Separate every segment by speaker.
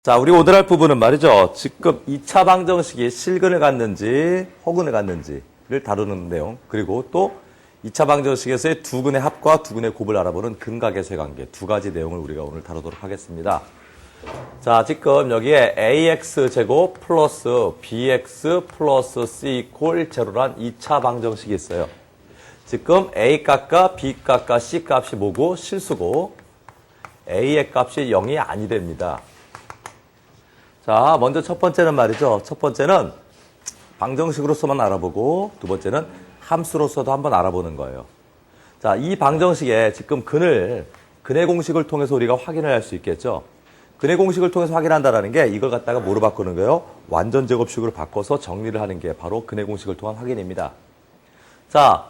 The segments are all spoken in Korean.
Speaker 1: 자, 우리 오늘 할 부분은 말이죠. 지금 2차 방정식이 실근을 갖는지 허근을 갖는지를 다루는 내용, 그리고 또 2차 방정식에서의 두 근의 합과 두 근의 곱을 알아보는 근각의 관계, 두 가지 내용을 우리가 오늘 다루도록 하겠습니다. 자, 지금 여기에 ax제곱 플러스 bx 플러스 c 이퀄 제로란 2차 방정식이 있어요. 지금 a 값과 b 값과 c 값이 뭐고 실수고 a의 값이 0이 아니됩니다. 자, 먼저 첫 번째는 말이죠. 첫 번째는 방정식으로서만 알아보고 두 번째는 함수로서도 한번 알아보는 거예요. 자, 이 방정식에 지금 근의 공식을 통해서 우리가 확인을 할 수 있겠죠. 근의 공식을 통해서 확인한다는 게 이걸 갖다가 뭐로 바꾸는 거예요? 완전 제곱식으로 바꿔서 정리를 하는 게 바로 근의 공식을 통한 확인입니다. 자,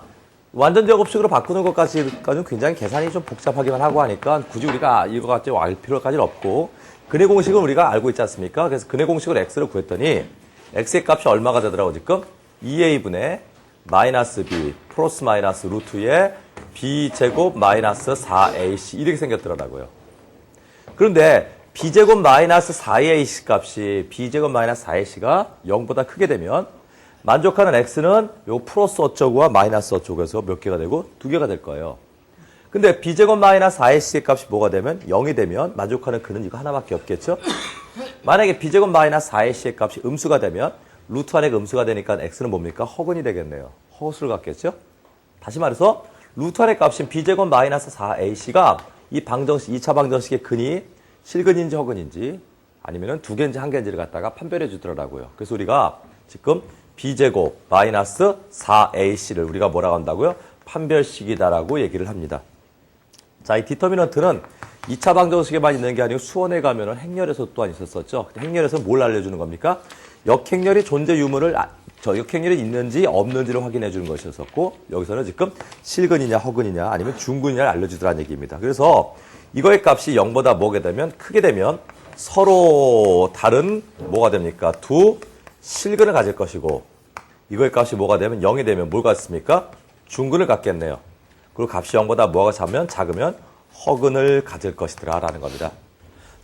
Speaker 1: 완전 제곱식으로 바꾸는 것까지는 굉장히 계산이 좀 복잡하기만 하고 하니까 굳이 우리가 이거 가지고 알 필요까지는 없고 근의 공식은 우리가 알고 있지 않습니까? 그래서 근의 공식으로 x를 구했더니 x의 값이 얼마가 되더라고 지금? 2a분의 마이너스 b 플러스 마이너스 루트 2의 b제곱 마이너스 4ac 이렇게 생겼더라고요. 그런데 b제곱 마이너스 4ac 값이 b제곱 마이너스 4ac가 0보다 크게 되면 만족하는 x는 요 플러스 어쩌고와 마이너스 어쩌고에서 몇 개가 되고 두 개가 될 거예요. 근데 b제곱 마이너스 4ac의 값이 뭐가 되면 0이 되면 만족하는 근은 이거 하나밖에 없겠죠? 만약에 b제곱 마이너스 4ac의 값이 음수가 되면 루트 안에 음수가 되니까 x는 뭡니까? 허근이 되겠네요. 허수를 갖겠죠? 다시 말해서 루트 안의 값인 b제곱 마이너스 4ac가 이 방정식, 2차 방정식의 근이 실근인지 허근인지 아니면 두 개인지 한 개인지를 갖다가 판별해 주더라고요. 그래서 우리가 지금 b제곱 마이너스 4ac를 우리가 뭐라고 한다고요? 판별식이다라고 얘기를 합니다. 자, 이 디터미넌트는 2차 방정식에만 있는 게 아니고 수원에 가면은 행렬에서 또한 있었었죠. 행렬에서 뭘 알려주는 겁니까? 역행렬이 존재 유무를, 역행렬이 있는지 없는지를 확인해 주는 것이었었고, 여기서는 지금 실근이냐 허근이냐 아니면 중근이냐를 알려주더라는 얘기입니다. 그래서 이거의 값이 0보다 뭐게 되면 크게 되면 서로 다른 뭐가 됩니까? 두 실근을 가질 것이고, 이거의 값이 뭐가 되면 0이 되면 뭘 갖습니까? 중근을 갖겠네요. 그리고 값이 0보다 뭐가 작으면 허근을 가질 것이더라 라는 겁니다.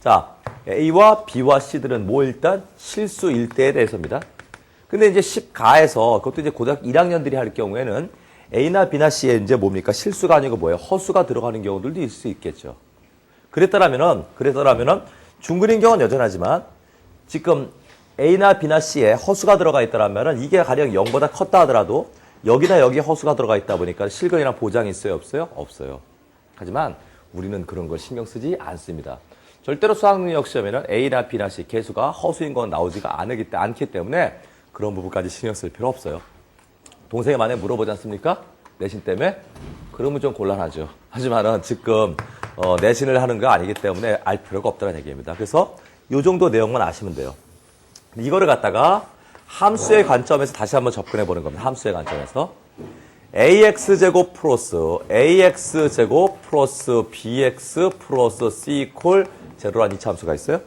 Speaker 1: 자, A와 B와 C들은 뭐 일단 실수 일대에 대해서입니다. 근데 이제 10가에서 그것도 이제 고등학교 1학년들이 할 경우에는 A나 B나 C에 이제 뭡니까? 실수가 아니고 뭐예요? 허수가 들어가는 경우들도 있을 수 있겠죠. 그랬더라면은 중근인 경우는 여전하지만 지금 A나 B나 C에 허수가 들어가 있더라면은 이게 가령 0보다 컸다 하더라도 여기나 여기에 허수가 들어가 있다 보니까 실근이랑 보장이 있어요? 없어요? 없어요. 하지만 우리는 그런 걸 신경 쓰지 않습니다. 절대로 수학능력 시험에는 A나 B나 C 개수가 허수인 건 나오지가 않기 때문에 그런 부분까지 신경 쓸 필요 없어요. 동생이 만약에 물어보지 않습니까? 내신 때문에? 그러면 좀 곤란하죠. 하지만은 지금 내신을 하는 거 아니기 때문에 알 필요가 없다는 얘기입니다. 그래서 이 정도 내용만 아시면 돼요. 이거를 갖다가 함수의 관점에서 다시 한번 접근해 보는 겁니다. 함수의 관점에서 ax제곱 플러스 bx 플러스 c 이퀄 제로란 이차 함수가 있어요.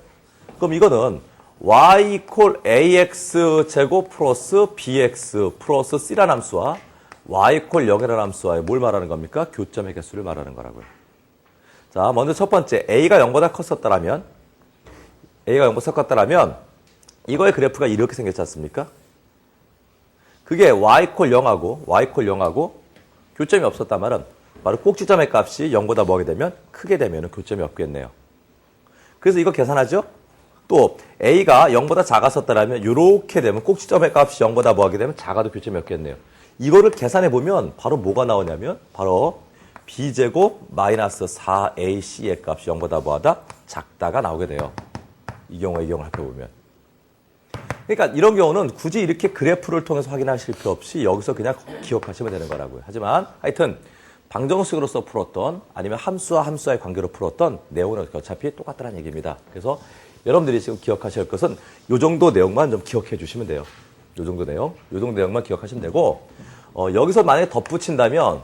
Speaker 1: 그럼 이거는 y 이퀄 ax제곱 플러스 bx 플러스 c란 함수와 y 이퀄 0이라는 함수와 뭘 말하는 겁니까? 교점의 개수를 말하는 거라고요. 자, 먼저 첫 번째 a가 0보다 컸었다라면 이거의 그래프가 이렇게 생겼지 않습니까? 그게 y 이퀄 0하고 교점이 없었단 말은 바로 꼭지점의 값이 0보다 뭐게 되면 크게 되면 교점이 없겠네요. 그래서 이거 계산하죠? 또 a가 0보다 작았었다면 이렇게 되면 꼭지점의 값이 0보다 뭐하게 되면 작아도 교점이 없겠네요. 이거를 계산해 보면 바로 뭐가 나오냐면 바로 b제곱 마이너스 4ac의 값이 0보다 뭐하다? 작다가 나오게 돼요. 이 경우에 살펴보면. 그러니까 이런 경우는 굳이 이렇게 그래프를 통해서 확인하실 필요 없이 여기서 그냥 기억하시면 되는 거라고요. 하지만 하여튼 방정식으로서 풀었던 아니면 함수와 함수와의 관계로 풀었던 내용은 어차피 똑같다는 얘기입니다. 그래서 여러분들이 지금 기억하셔야 할 것은 이 정도 내용만 좀 기억해 주시면 돼요. 이 정도 내용만 기억하시면 되고 여기서 만약에 덧붙인다면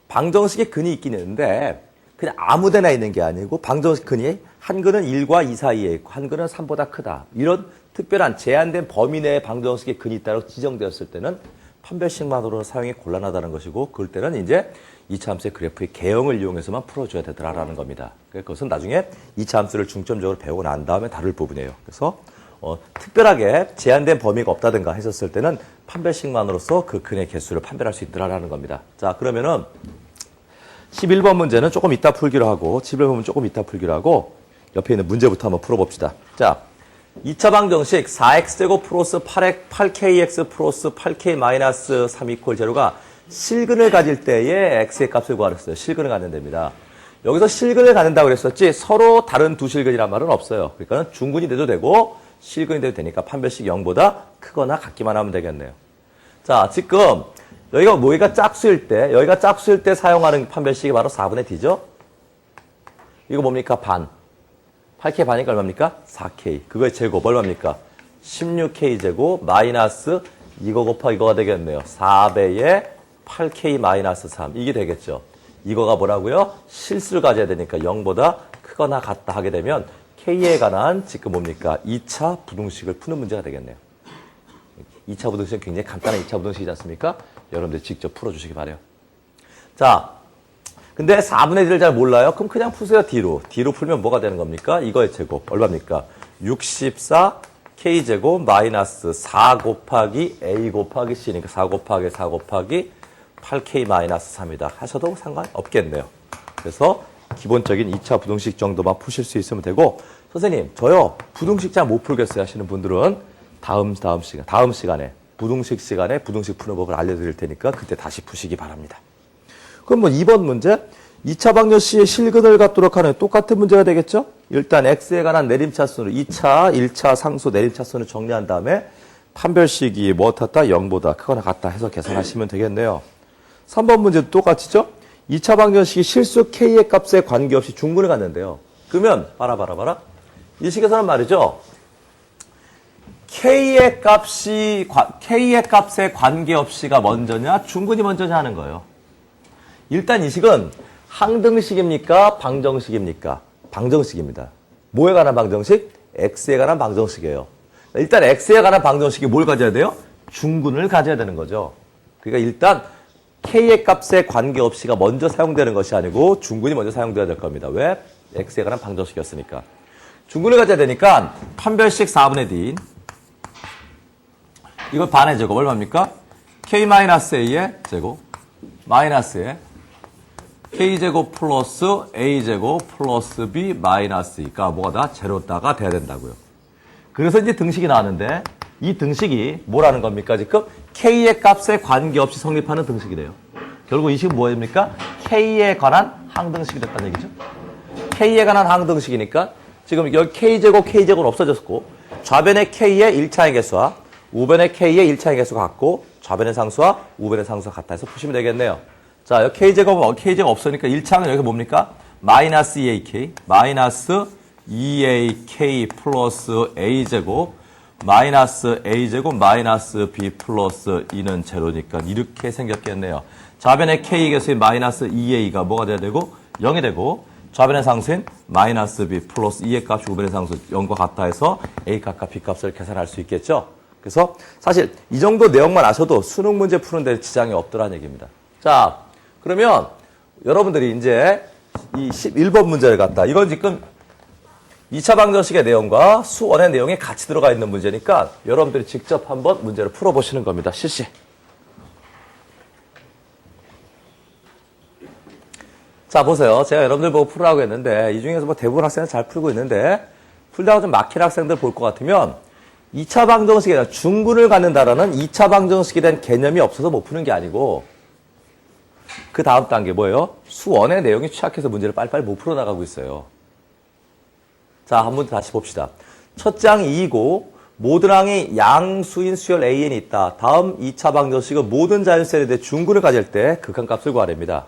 Speaker 1: 방정식에 근이 있긴 있는데 그냥 아무 데나 있는 게 아니고 방정식 근이 한 근은 1과 2 사이에 있고 한 근은 3보다 크다. 이런 특별한 제한된 범위 내에 방정식의 근이 있다고 지정되었을 때는 판별식만으로 사용이 곤란하다는 것이고 그럴 때는 이제 2차 함수의 그래프의 개형을 이용해서만 풀어줘야 되더라라는 겁니다. 그것은 나중에 2차 함수를 중점적으로 배우고 난 다음에 다룰 부분이에요. 그래서 특별하게 제한된 범위가 없다든가 했었을 때는 판별식만으로서 그 근의 개수를 판별할 수 있더라라는 겁니다. 자, 그러면은 11번 문제는 조금 이따 풀기로 하고 11번은 조금 이따 풀기로 하고 옆에 있는 문제부터 한번 풀어봅시다. 자, 2차 방정식 4x제곱 플러스 8kx 플러스 8k 마이너스 3 이퀄 제로가 실근을 가질 때의 x의 값을 구하랬어요. 실근을 갖는 데입니다. 여기서 실근을 갖는다고 그랬었지 서로 다른 두 실근이란 말은 없어요. 그러니까 중근이 돼도 되고 실근이 돼도 되니까 판별식 0보다 크거나 같기만 하면 되겠네요. 자, 지금 여기가 짝수일 때 사용하는 판별식이 바로 4분의 d죠? 이거 뭡니까? 반. 8k 반이니까 얼마입니까? 4k. 그거의 제곱 얼마입니까? 16k 제곱 마이너스 이거 곱하기 이거가 되겠네요. 4배의 8k 마이너스 3. 이게 되겠죠. 이거가 뭐라고요? 실수를 가져야 되니까 0보다 크거나 같다 하게 되면 k에 관한 지금 뭡니까? 2차 부등식을 푸는 문제가 되겠네요. 2차 부등식은 굉장히 간단한 2차 부등식이지 않습니까? 여러분들 직접 풀어주시기 바래요. 자, 근데 4분의 1을 잘 몰라요? 그럼 그냥 푸세요, D로. D로 풀면 뭐가 되는 겁니까? 이거의 제곱. 얼마입니까? 64K제곱 마이너스 4 곱하기 A 곱하기 C니까 4 곱하기 4 곱하기 8K 마이너스 3이다. 하셔도 상관없겠네요. 그래서 기본적인 2차 부등식 정도만 푸실 수 있으면 되고, 선생님, 저요, 부등식 잘 못 풀겠어요 하시는 분들은 다음 시간에, 부등식 시간에 부등식 푸는 법을 알려드릴 테니까 그때 다시 푸시기 바랍니다. 그럼 뭐 2번 문제, 2차 방정식의 실근을 갖도록 하는 똑같은 문제가 되겠죠? 일단 x에 관한 내림차순으로 2차, 1차 상수 내림차순을 정리한 다음에 판별식이 뭐 같다? 0보다 크거나 같다 해서 계산하시면 되겠네요. 3번 문제도 똑같이죠? 2차 방정식이 실수 k의 값에 관계없이 중근을 갖는데요. 그러면 봐라. 이 식에서는 말이죠. k의 값에 관계없이가 먼저냐, 중근이 먼저냐 하는 거예요. 일단 이 식은 항등식입니까? 방정식입니까? 방정식입니다. 뭐에 관한 방정식? x에 관한 방정식이에요. 일단 x에 관한 방정식이 뭘 가져야 돼요? 중근을 가져야 되는 거죠. 그러니까 일단 k의 값에 관계없이가 먼저 사용되는 것이 아니고 중근이 먼저 사용돼야 될 겁니다. 왜? x에 관한 방정식이었으니까. 중근을 가져야 되니까 판별식 4분의 d 이걸 반의 제곱 얼마입니까? k-a의 제곱 마이너스에 k제곱 플러스 a제곱 플러스 b 마이너스 그러니까 뭐가 다 제로다가 돼야 된다고요. 그래서 이제 등식이 나왔는데 이 등식이 뭐라는 겁니까? 지금 k의 값에 관계없이 성립하는 등식이래요. 결국 이 식은 뭐입니까? k에 관한 항등식이 됐다는 얘기죠. k에 관한 항등식이니까 지금 여기 k제곱은 없어졌고 좌변의 k의 1차의 개수와 우변의 k의 1차의 개수가 같고 좌변의 상수와 우변의 상수가 같다 해서 푸시면 되겠네요. 자, 여기 k제곱 없으니까 1차는 여기 뭡니까? 마이너스 2ak, 마이너스 2ak 플러스 a제곱, 마이너스 a제곱, 마이너스 b 플러스 2는 제로니까 이렇게 생겼겠네요. 좌변의 k 개수인 마이너스 2a가 뭐가 돼야 되고? 0이 되고, 좌변의 상수인 마이너스 b 플러스 2의 값이 우변의 상수 0과 같다 해서 a 값과 b 값을 계산할 수 있겠죠? 그래서 사실 이 정도 내용만 아셔도 수능 문제 푸는 데 지장이 없더라는 얘기입니다. 자, 그러면 여러분들이 이제 이 11번 문제를 갖다 이건 지금 2차 방정식의 내용과 수원의 내용이 같이 들어가 있는 문제니까 여러분들이 직접 한번 문제를 풀어보시는 겁니다. 실시. 자, 보세요. 제가 여러분들 보고 풀으라고 했는데 이 중에서 뭐 대부분 학생은 잘 풀고 있는데 풀다가 좀 막힌 학생들 볼 것 같으면 2차 방정식에 대한 중근을 갖는다라는 2차 방정식에 대한 개념이 없어서 못 푸는 게 아니고 그 다음 단계 뭐예요? 수원의 내용이 취약해서 문제를 빨리빨리 못 풀어나가고 있어요. 자, 한 번 다시 봅시다. 첫 장 2이고 모든 항이 양수인 수열 AN이 있다. 다음 2차 방정식은 모든 자연수에 대해 중근을 가질 때 극한값을 구하랍니다.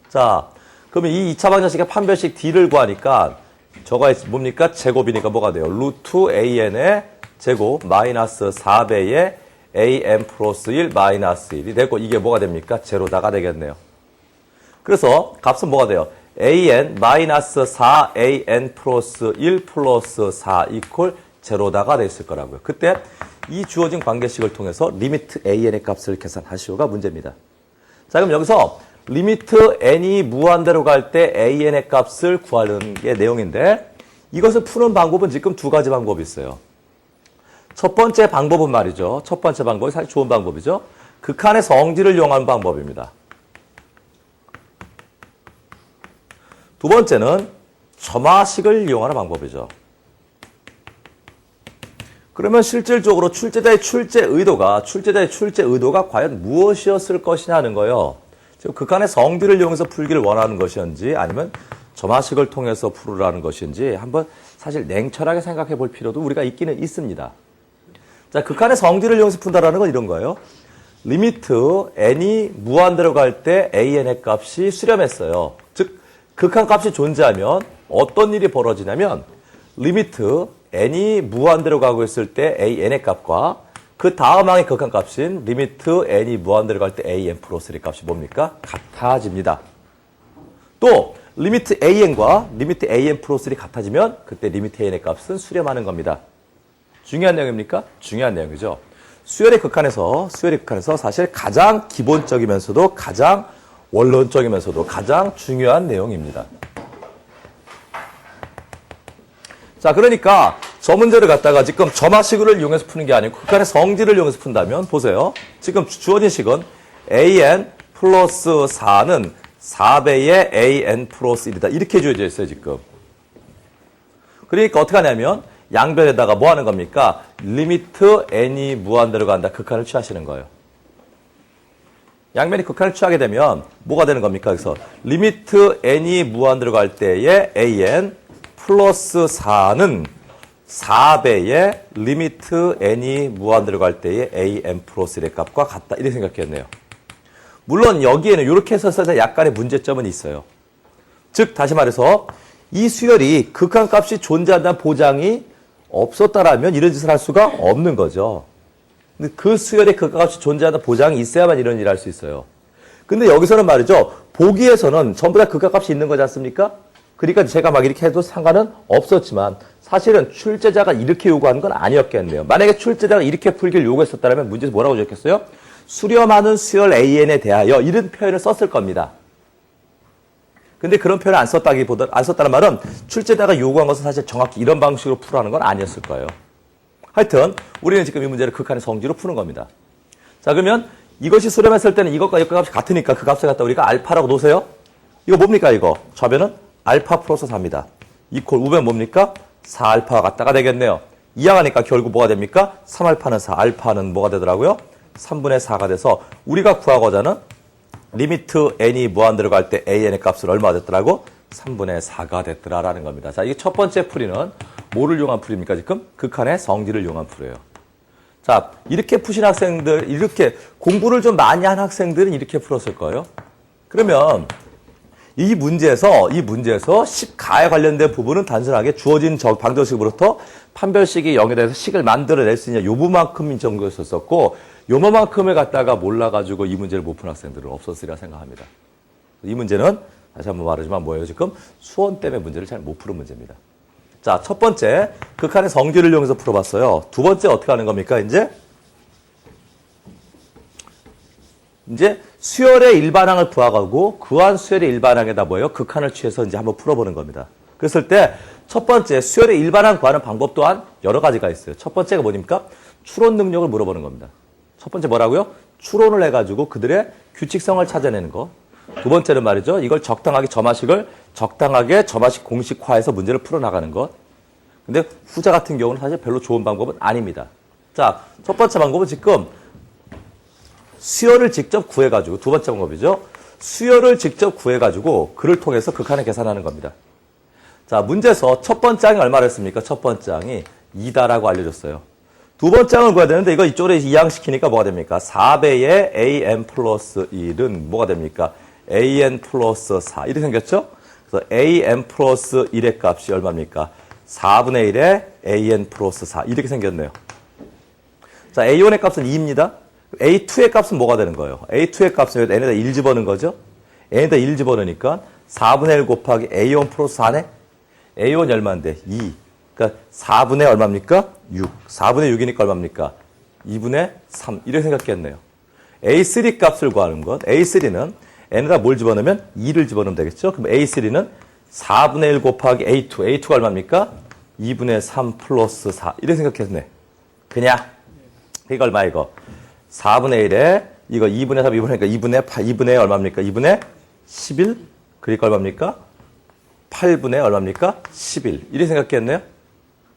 Speaker 1: 자, 그러면 이 2차 방정식의 판별식 D를 구하니까 저거 뭡니까? 제곱이니까 뭐가 돼요? 루트 AN의 제곱 마이너스 4배의 AN 플러스 1 마이너스 1이 되고 이게 뭐가 됩니까? 제로다가 되겠네요. 그래서 값은 뭐가 돼요? AN 마이너스 4AN 플러스 1 플러스 4 이퀄 제로다가 돼 있을 거라고요. 그때 이 주어진 관계식을 통해서 리미트 AN의 값을 계산하시오가 문제입니다. 자, 그럼 여기서 리미트 n이 무한대로 갈 때 an의 값을 구하는 게 내용인데 이것을 푸는 방법은 지금 두 가지 방법이 있어요. 첫 번째 방법은 말이죠. 첫 번째 방법이 사실 좋은 방법이죠. 극한의 성질을 이용하는 방법입니다. 두 번째는 점화식을 이용하는 방법이죠. 그러면 실질적으로 출제자의 출제 의도가 과연 무엇이었을 것이냐 하는 거예요. 지금 극한의 성질을 이용해서 풀기를 원하는 것이었는지 아니면 점화식을 통해서 풀으라는 것인지 한번 사실 냉철하게 생각해 볼 필요도 우리가 있기는 있습니다. 자, 극한의 성질을 이용해서 푼다라는 건 이런 거예요. 리미트 n이 무한대로 갈 때 an의 값이 수렴했어요. 즉 극한 값이 존재하면 어떤 일이 벌어지냐면 리미트 n이 무한대로 가고 있을 때 an의 값과 그 다음 항의 극한 값인 리미트 n이 무한대로 갈 때 an 플러스 1의 값이 뭡니까? 같아집니다. 또 리미트 an과 리미트 an 플러스 1이 같아지면 그때 리미트 an의 값은 수렴하는 겁니다. 중요한 내용입니까? 중요한 내용이죠. 수열의 극한에서 사실 가장 기본적이면서도 가장 원론적이면서도 가장 중요한 내용입니다. 자, 그러니까 저 문제를 갖다가 지금 점화식을 이용해서 푸는 게 아니고 극한의 성질을 이용해서 푼다면 보세요. 지금 주어진 식은 an 플러스 4는 4배의 an 플러스 1이다. 이렇게 주어져 있어요, 지금. 그러니까 어떻게 하냐면 양변에다가 뭐 하는 겁니까? 리미트 n이 무한대로 간다. 극한을 취하시는 거예요. 양변이 극한을 취하게 되면 뭐가 되는 겁니까? 그래서 리미트 n이 무한대로 갈 때의 an 플러스 4는 4배의 리미트 n이 무한대로 갈 때의 an 플러스 1의 값과 같다. 이렇게 생각했네요. 물론 여기에는 이렇게 해서 약간의 문제점은 있어요. 즉 다시 말해서 이 수열이 극한값이 존재한다는 보장이 없었다라면 이런 짓을 할 수가 없는 거죠. 근데 그 수열의 극한값이 존재한다는 보장이 있어야만 이런 일을 할 수 있어요. 근데 여기서는 말이죠. 보기에서는 전부 다 극한값이 있는 거지 않습니까? 그러니까 제가 막 이렇게 해도 상관은 없었지만 사실은 출제자가 이렇게 요구하는 건 아니었겠네요. 만약에 출제자가 이렇게 풀기를 요구했었다면 문제에서 뭐라고 적혔어요? 수렴하는 수열 an에 대하여 이런 표현을 썼을 겁니다. 근데 그런 표현을 안 썼다는 말은 출제자가 요구한 것은 사실 정확히 이런 방식으로 풀어하는 건 아니었을 거예요. 하여튼 우리는 지금 이 문제를 극한의 성질로 푸는 겁니다. 자, 그러면 이것이 수렴했을 때는 이것과 이것 값이 같으니까 그 값을 갖다 우리가 알파라고 놓으세요. 이거 뭡니까 이거? 좌변은 알파 플러스 4입니다. 이퀄 우변 뭡니까? 4알파가 같다가 되겠네요. 이항하니까 결국 뭐가 됩니까? 3알파는 4, 알파는 뭐가 되더라고요? 3분의 4가 돼서 우리가 구하고자 하는 리미트 n이 무한대로 갈 때 an의 값은 얼마가 됐더라고? 3분의 4가 됐더라라는 겁니다. 자, 이게 첫 번째 풀이는 뭐를 이용한 풀입니까? 지금 극한의 성질을 이용한 풀이에요. 자, 이렇게 푸신 학생들, 이렇게 공부를 좀 많이 한 학생들은 이렇게 풀었을 거예요. 그러면 이 문제에서 10가에 관련된 부분은 단순하게 주어진 방정식으로부터 판별식이 0에 대해서 식을 만들어낼 수 있냐 요만큼인 정도였었고 요만큼을 갖다가 몰라가지고 이 문제를 못 푼 학생들은 없었으리라 생각합니다. 이 문제는 다시 한번 말하지만 뭐예요? 지금 수원 때문에 문제를 잘 못 푸는 문제입니다. 자, 첫 번째 극한의 성질을 이용해서 풀어봤어요. 두 번째 어떻게 하는 겁니까? 이제 수열의 일반항을 구하고 그한 수열의 일반항에다 뭐예요? 극한을 취해서 이제 한번 풀어보는 겁니다. 그랬을 때 첫 번째 수열의 일반항 구하는 방법 또한 여러 가지가 있어요. 첫 번째가 뭐입니까? 추론 능력을 물어보는 겁니다. 첫 번째 뭐라고요? 추론을 해가지고 그들의 규칙성을 찾아내는 거. 두 번째는 말이죠. 이걸 적당하게 점화식 공식화해서 문제를 풀어나가는 것. 근데 후자 같은 경우는 사실 별로 좋은 방법은 아닙니다. 자, 첫 번째 방법은 지금 수열을 직접 구해가지고, 두 번째 방법이죠. 수열을 직접 구해가지고 그를 통해서 극한을 계산하는 겁니다. 자, 문제에서 첫 번째 항이 얼마를 했습니까? 첫 번째 항이 2다라고 알려줬어요. 두 번째 항을 구해야 되는데 이거 이쪽으로 이항시키니까 뭐가 됩니까? 4배의 an 플러스 1은 뭐가 됩니까? an 플러스 4 이렇게 생겼죠? 그래서 an 플러스 1의 값이 얼마입니까? 4분의 1의 an 플러스 4 이렇게 생겼네요. 자, a1의 값은 2입니다. a2의 값은 뭐가 되는 거예요? a2의 값은 n에다 1 집어넣은 거죠? n에다 1 집어넣으니까 4분의 1 곱하기 a1 플러스 4네? a1이 얼마인데? 2. 그러니까 4분의 얼마입니까? 6. 4분의 6이니까 얼마입니까? 2분의 3. 이렇게 생각했네요. A3 값을 구하는 것. A3는 n에다 뭘 집어넣으면 2를 집어넣으면 되겠죠. 그럼 A3는 4분의 1 곱하기 A2. A2가 얼마입니까? 2분의 3 플러스 4. 이렇게 생각했네. 그냥. 이거 얼마 이거? 4분의 1에 이거 2분의 3, 2분의 2분의 8, 2분의 얼마입니까? 2분의 11? 그러니까 얼마입니까? 8분의 얼마입니까? 11. 이렇게 생각했네요.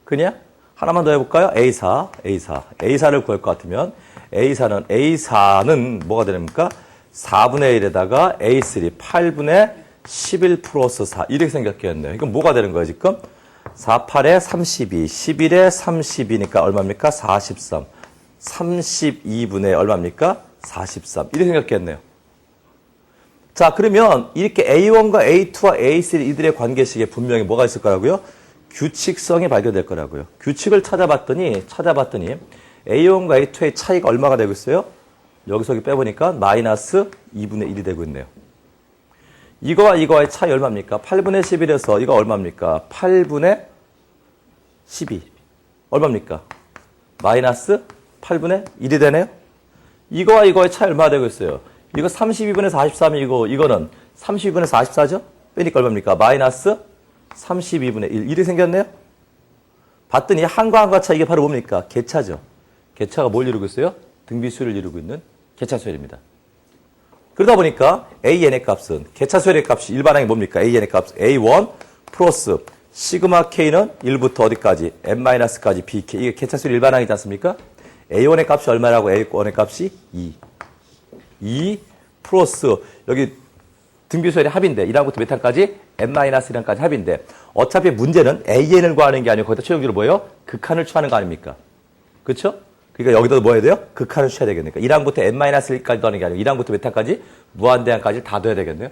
Speaker 1: 그냥 하나만 더 해볼까요? A4를 구할 것 같으면 A4는 뭐가 되됩니까? 4분의 1에다가 A3 8분의 11 플러스 4 이렇게 생각했네요. 이건 뭐가 되는 거예요 지금? 4, 8에 32, 11에 32니까 얼마입니까? 43. 32분의 얼마입니까? 43. 이렇게 생각했네요. 자, 그러면 이렇게 A1과 A2와 A3 이들의 관계식에 분명히 뭐가 있을 거라고요? 규칙성이 발견될 거라고요. 규칙을 찾아봤더니 A1과 A2의 차이가 얼마가 되고 있어요? 여기서 여기 빼보니까 마이너스 2분의 1이 되고 있네요. 이거와 이거의 차이 얼마입니까? 8분의 11에서 이거 얼마입니까? 8분의 12. 얼마입니까? 마이너스 8분의 1이 되네요. 이거와 이거의 차이 얼마가 되고 있어요? 이거 32분의 43이고 이거는 32분의 44죠? 빼니까 얼마입니까? 마이너스 32분의 1. 이렇게 생겼네요. 봤더니 한과 한과 차이 이게 바로 뭡니까? 개차죠. 개차가 뭘 이루고 있어요? 등비수를 이루고 있는 개차수열입니다. 그러다 보니까 AN의 값은 개차수열의 값이 일반항이 뭡니까? AN의 값 A1 플러스 시그마 K는 1부터 어디까지? N-까지 BK. 이게 개차수열 일반항이지 않습니까? A1의 값이 얼마라고? A1의 값이 2. 2 플러스 여기 등비수열의 합인데 1항부터 몇 항까지? N-1항까지 합인데 어차피 문제는 AN을 구하는 게 아니고 거기다 최종적으로 뭐예요? 극한을 취하는 거 아닙니까? 그렇죠? 그러니까 여기다 뭐 해야 돼요? 극한을 취해야 되겠네요. 1항부터 N-1까지 더하는 게 아니고 1항부터 몇 항까지? 무한대항까지 다 더해야 되겠네요.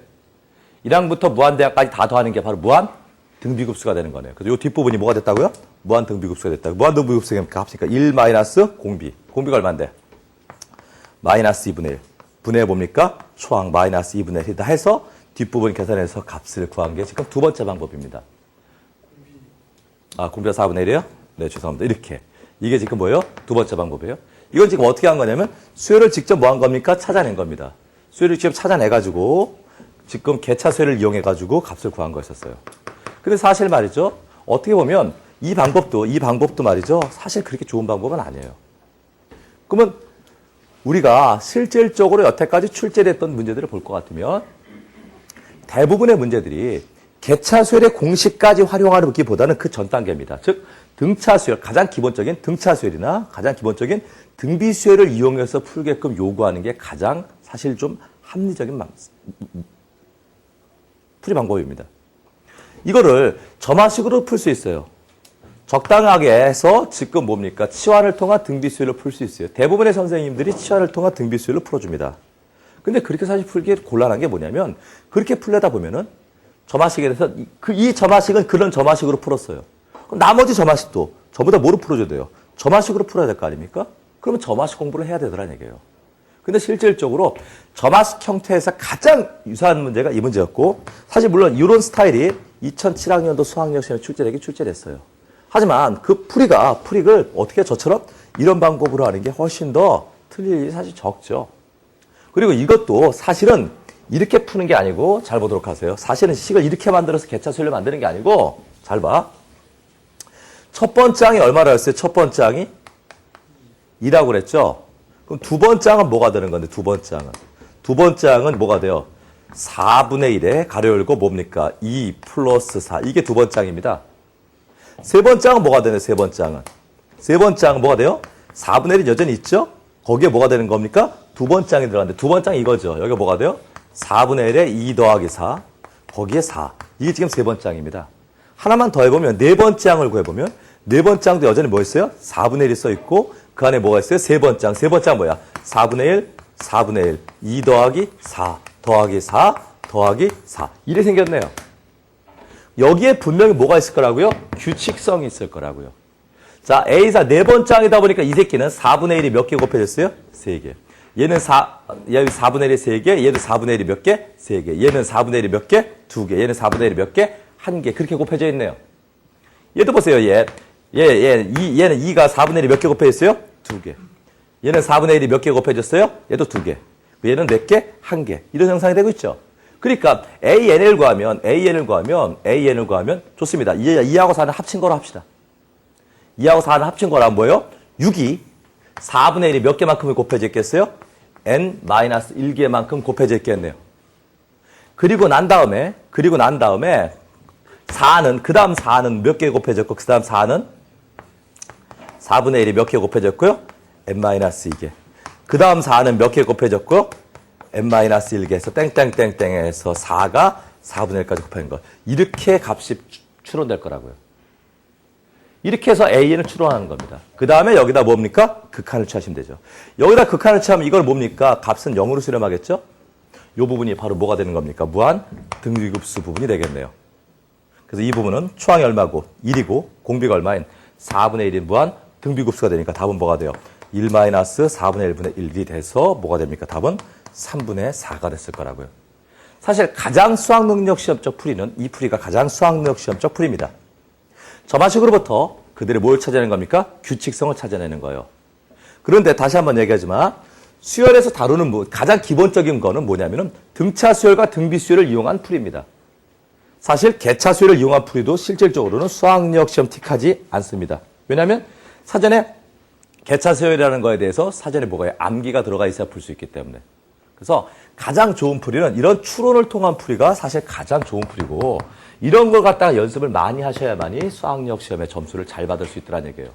Speaker 1: 1항부터 무한대항까지 다 더하는 게 바로 무한 등비급수가 되는 거네요. 그래서 이 뒷부분이 뭐가 됐다고요? 무한 등비급수가 됐다고. 무한 등비급수의 값이니까 1 마이너스 공비. 공비가 얼마인데? 마이너스 2분의 1. 분해 뭡니까? 초항 마이너스 2분의 1이다 해서 뒷부분 계산해서 값을 구한 게 지금 두 번째 방법입니다. 아, 공비가 4분의 1이에요? 네, 죄송합니다. 이렇게. 이게 지금 뭐예요? 두 번째 방법이에요. 이건 지금 어떻게 한 거냐면 수열을 직접 뭐 한 겁니까? 찾아낸 겁니다. 수열을 직접 찾아내가지고 지금 개차수열을 이용해가지고 값을 구한 거였었어요. 근데 사실 말이죠. 어떻게 보면 이 방법도 말이죠. 사실 그렇게 좋은 방법은 아니에요. 그러면 우리가 실질적으로 여태까지 출제됐던 문제들을 볼 것 같으면 대부분의 문제들이 개차수열의 공식까지 활용하기보다는 그 전 단계입니다. 즉 등차수열, 가장 기본적인 등차수열이나 가장 기본적인 등비수열을 이용해서 풀게끔 요구하는 게 가장 사실 좀 합리적인 풀이 방법입니다. 이거를 점화식으로 풀 수 있어요. 적당하게 해서 지금 뭡니까? 치환을 통한 등비수열로 풀 수 있어요. 대부분의 선생님들이 치환을 통한 등비수열로 풀어줍니다. 근데 그렇게 사실 풀기 곤란한 게 뭐냐면 그렇게 풀려다 보면은 점화식에 대해서 이 점화식은 그런 점화식으로 풀었어요. 그럼 나머지 점화식도 전부 다 뭐로 풀어줘야 돼요? 점화식으로 풀어야 될 거 아닙니까? 그러면 점화식 공부를 해야 되더라는 얘기예요. 근데 실질적으로 점화식 형태에서 가장 유사한 문제가 이 문제였고 사실 물론 이런 스타일이 2007학년도 수학여행 시험에 출제됐어요. 하지만 그 풀이를 어떻게 저처럼 이런 방법으로 하는 게 훨씬 더 틀릴 일이 사실 적죠. 그리고 이것도 사실은 이렇게 푸는 게 아니고 잘 보도록 하세요. 사실은 식을 이렇게 만들어서 개차수열로 만드는 게 아니고 잘 봐. 첫 번째 항이 얼마라 했어요? 첫 번째 항이 2라고 그랬죠? 그럼 두 번째 항은 뭐가 되는 건데 두 번째 항은? 두 번째 항은 뭐가 돼요? 4분의 1에 가로 열고 뭡니까? 2 플러스 4. 이게 두 번째 항입니다. 세 번째 항은 뭐가 되나요? 세 번째 항은? 세 번째 항은 뭐가 돼요? 4분의 1이 여전히 있죠? 거기에 뭐가 되는 겁니까? 두 번째 항이 들어가는데 두 번째 항이 이거죠. 여기가 뭐가 돼요? 4분의 1에 2 더하기 4. 거기에 4. 이게 지금 세 번째 항입니다. 하나만 더 해보면 네 번째 항을 구해보면 네 번째 항도 여전히 뭐 있어요? 4분의 1이 써있고 그 안에 뭐가 있어요? 세 번째 항. 세 번째 항 뭐야? 4분의 1, 4분의 1, 2 더하기 4, 더하기 4, 더하기 4. 이래 생겼네요. 여기에 분명히 뭐가 있을 거라고요? 규칙성이 있을 거라고요. 자, A사 네 번째 항이다 보니까 이 새끼는 4분의 1이 몇 개 곱해졌어요? 3개. 얘는 4분의 1이 3개, 얘도 4분의 1이 몇 개? 3개. 얘는 4분의 1이 몇 개? 2개. 얘는 4분의 1이 몇 개? 1개. 그렇게 곱해져 있네요. 얘도 보세요, 얘는 2가 4분의 1이 몇 개 곱해졌어요? 2개. 얘는 4분의 1이 몇 개 곱해졌어요? 얘도 2개. 얘는 몇 개? 한 개. 이런 형상이 되고 있죠. 그러니까 AN을 구하면 좋습니다. 2하고 4는 합친 거로 합시다. 2하고 4는 합친 거란 뭐예요? 6이 4분의 1이 몇 개만큼이 곱해져 있겠어요? n-1개만큼 곱해져 있겠네요. 그리고 난 다음에 4는 그 다음 4는 몇 개 곱해졌고 그 다음 4는 4분의 1이 몇 개 곱해졌고요? n-2개. 그 다음 4는 몇 개 곱해졌고요? n-1개에서 땡땡땡땡에서 4가 4분의 1까지 곱하는 것. 이렇게 값이 추론될 거라고요. 이렇게 해서 AN을 추론하는 겁니다. 그 다음에 여기다 뭡니까? 극한을 취하시면 되죠. 여기다 극한을 취하면 이걸 뭡니까? 값은 0으로 수렴하겠죠? 이 부분이 바로 뭐가 되는 겁니까? 무한 등비급수 부분이 되겠네요. 그래서 이 부분은 초항이 얼마고 1이고 공비가 얼마인 4분의 1인 무한 등비급수가 되니까 답은 뭐가 돼요? 1-4분의 1분의 1이 돼서 뭐가 됩니까? 답은 3분의 4가 됐을 거라고요. 사실 가장 수학능력 시험적 풀이는 이 풀이가 가장 수학능력 시험적 풀이입니다. 저만식으로부터 그들이 뭘 찾아내는 겁니까? 규칙성을 찾아내는 거예요. 그런데 다시 한번 얘기하지만 수열에서 다루는 가장 기본적인 거는 뭐냐면은 등차 수열과 등비 수열을 이용한 풀이입니다. 사실 개차 수열을 이용한 풀이도 실질적으로는 수학능력 시험 틱하지 않습니다. 왜냐하면 사전에 개차 수열이라는 거에 대해서 사전에 뭐가 암기가 들어가 있어야 풀 수 있기 때문에. 그래서 가장 좋은 풀이는 이런 추론을 통한 풀이가 사실 가장 좋은 풀이고 이런 걸 갖다가 연습을 많이 하셔야만이 수학력 시험의 점수를 잘 받을 수 있다는 얘기예요.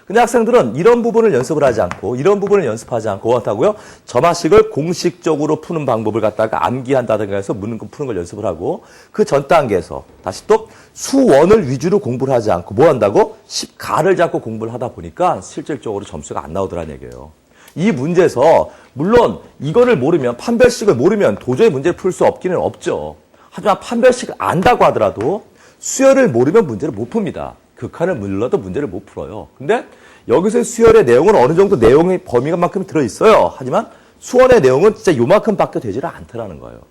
Speaker 1: 근데 학생들은 이런 부분을 연습을 하지 않고 이런 부분을 연습하지 않고 어떻다고요? 점화식을 공식적으로 푸는 방법을 갖다가 암기한다든가 해서 푸는 걸 연습을 하고 그 전 단계에서 다시 또 수원을 위주로 공부를 하지 않고 뭐 한다고? 10가를 잡고 공부를 하다 보니까 실질적으로 점수가 안 나오더라는 얘기예요. 이 문제에서 물론 이거를 모르면 판별식을 모르면 도저히 문제를 풀 수 없기는 없죠. 하지만 판별식을 안다고 하더라도 수열을 모르면 문제를 못 풉니다. 극한을 몰라도 문제를 못 풀어요. 근데 여기서 수열의 내용은 어느 정도 내용의 범위만큼 들어있어요. 하지만 수원의 내용은 진짜 요만큼밖에 되지를 않더라는 거예요.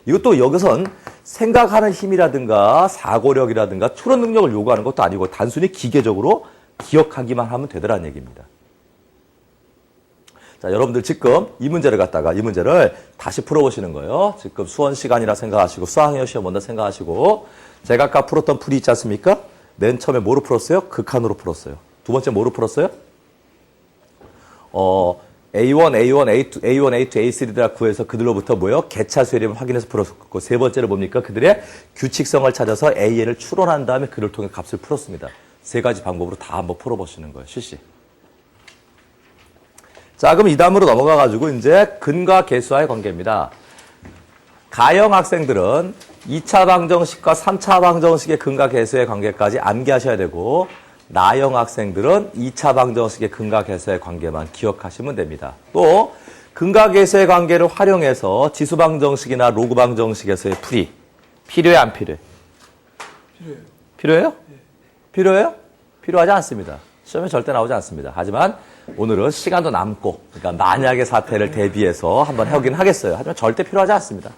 Speaker 1: 이것도 여기선 생각하는 힘이라든가 사고력이라든가 추론 능력을 요구하는 것도 아니고 단순히 기계적으로 기억하기만 하면 되더라는 얘기입니다. 자, 여러분들 지금 이 문제를 다시 풀어보시는 거예요. 지금 수원 시간이라 생각하시고 수학능력 시험 본다 생각하시고 제가 아까 풀었던 풀이 있지 않습니까? 맨 처음에 뭐로 풀었어요? 극한으로 풀었어요. 두 번째 뭐로 풀었어요? A1, A2, A3를 구해서 그들로부터 뭐예요? 개차 수열임을 확인해서 풀었고 세 번째로 뭡니까? 그들의 규칙성을 찾아서 AN을 추론한 다음에 그를 통해 값을 풀었습니다. 세 가지 방법으로 다 한번 풀어보시는 거예요. 실시. 자, 그럼 이 다음으로 넘어가가지고 이제 근과 계수와의 관계입니다. 가형 학생들은 2차 방정식과 3차 방정식의 근과 계수의 관계까지 암기하셔야 되고 나형 학생들은 2차 방정식의 근과 계수의 관계만 기억하시면 됩니다. 또 근과 계수의 관계를 활용해서 지수 방정식이나 로그 방정식에서의 풀이 필요해 안 필요해? 필요해요? 네. 필요해요? 필요하지 않습니다. 시험에 절대 나오지 않습니다. 하지만 오늘은 시간도 남고 그러니까 만약의 사태를 대비해서 한번 하긴 하겠어요. 하지만 절대 필요하지 않습니다.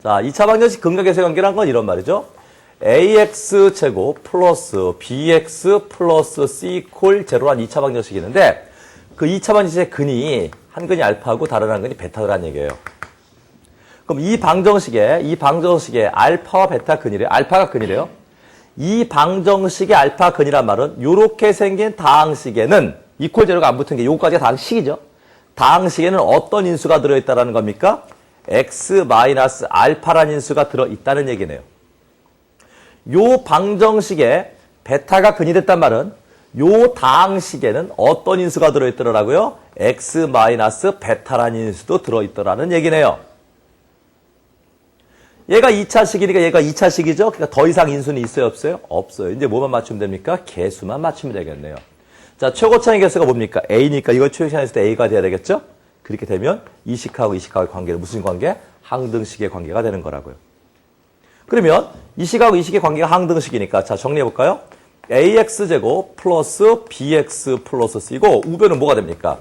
Speaker 1: 자, 2차 방정식 근과 계수의 관계란 건 이런 말이죠. ax제곱 플러스 bx 플러스 c 이퀄 제로란 2차 방정식이 있는데 그 2차 방정식의 근이 한 근이 알파고 다른 한 근이 베타라는 얘기예요. 그럼 이 방정식의 알파와 베타 근이래요. 알파가 근이래요. 이 방정식의 알파 근이란 말은 이렇게 생긴 다항식에는 이퀄 제로가 안 붙은 게 요거까지가 다항식이죠. 다항식에는 어떤 인수가 들어있다는 겁니까? x-알파라는 인수가 들어있다는 얘기네요. 요 방정식에 베타가 근이 됐단 말은 요 다항식에는 어떤 인수가 들어있더라고요? x-베타라는 인수도 들어있더라는 얘기네요. 얘가 2차식이니까 얘가 2차식이죠? 그러니까 더 이상 인수는 있어요? 없어요? 없어요. 이제 뭐만 맞추면 됩니까? 개수만 맞추면 되겠네요. 자, 최고차의 개수가 뭡니까? A니까 이걸 최고차했을 때 A가 돼야 되겠죠? 그렇게 되면 이식하고 이식하고의 관계는 무슨 관계? 항등식의 관계가 되는 거라고요. 그러면 이식하고 이식의 관계가 항등식이니까 자, 정리해볼까요? AX제곱 플러스 BX 플러스 C고 우변은 뭐가 됩니까?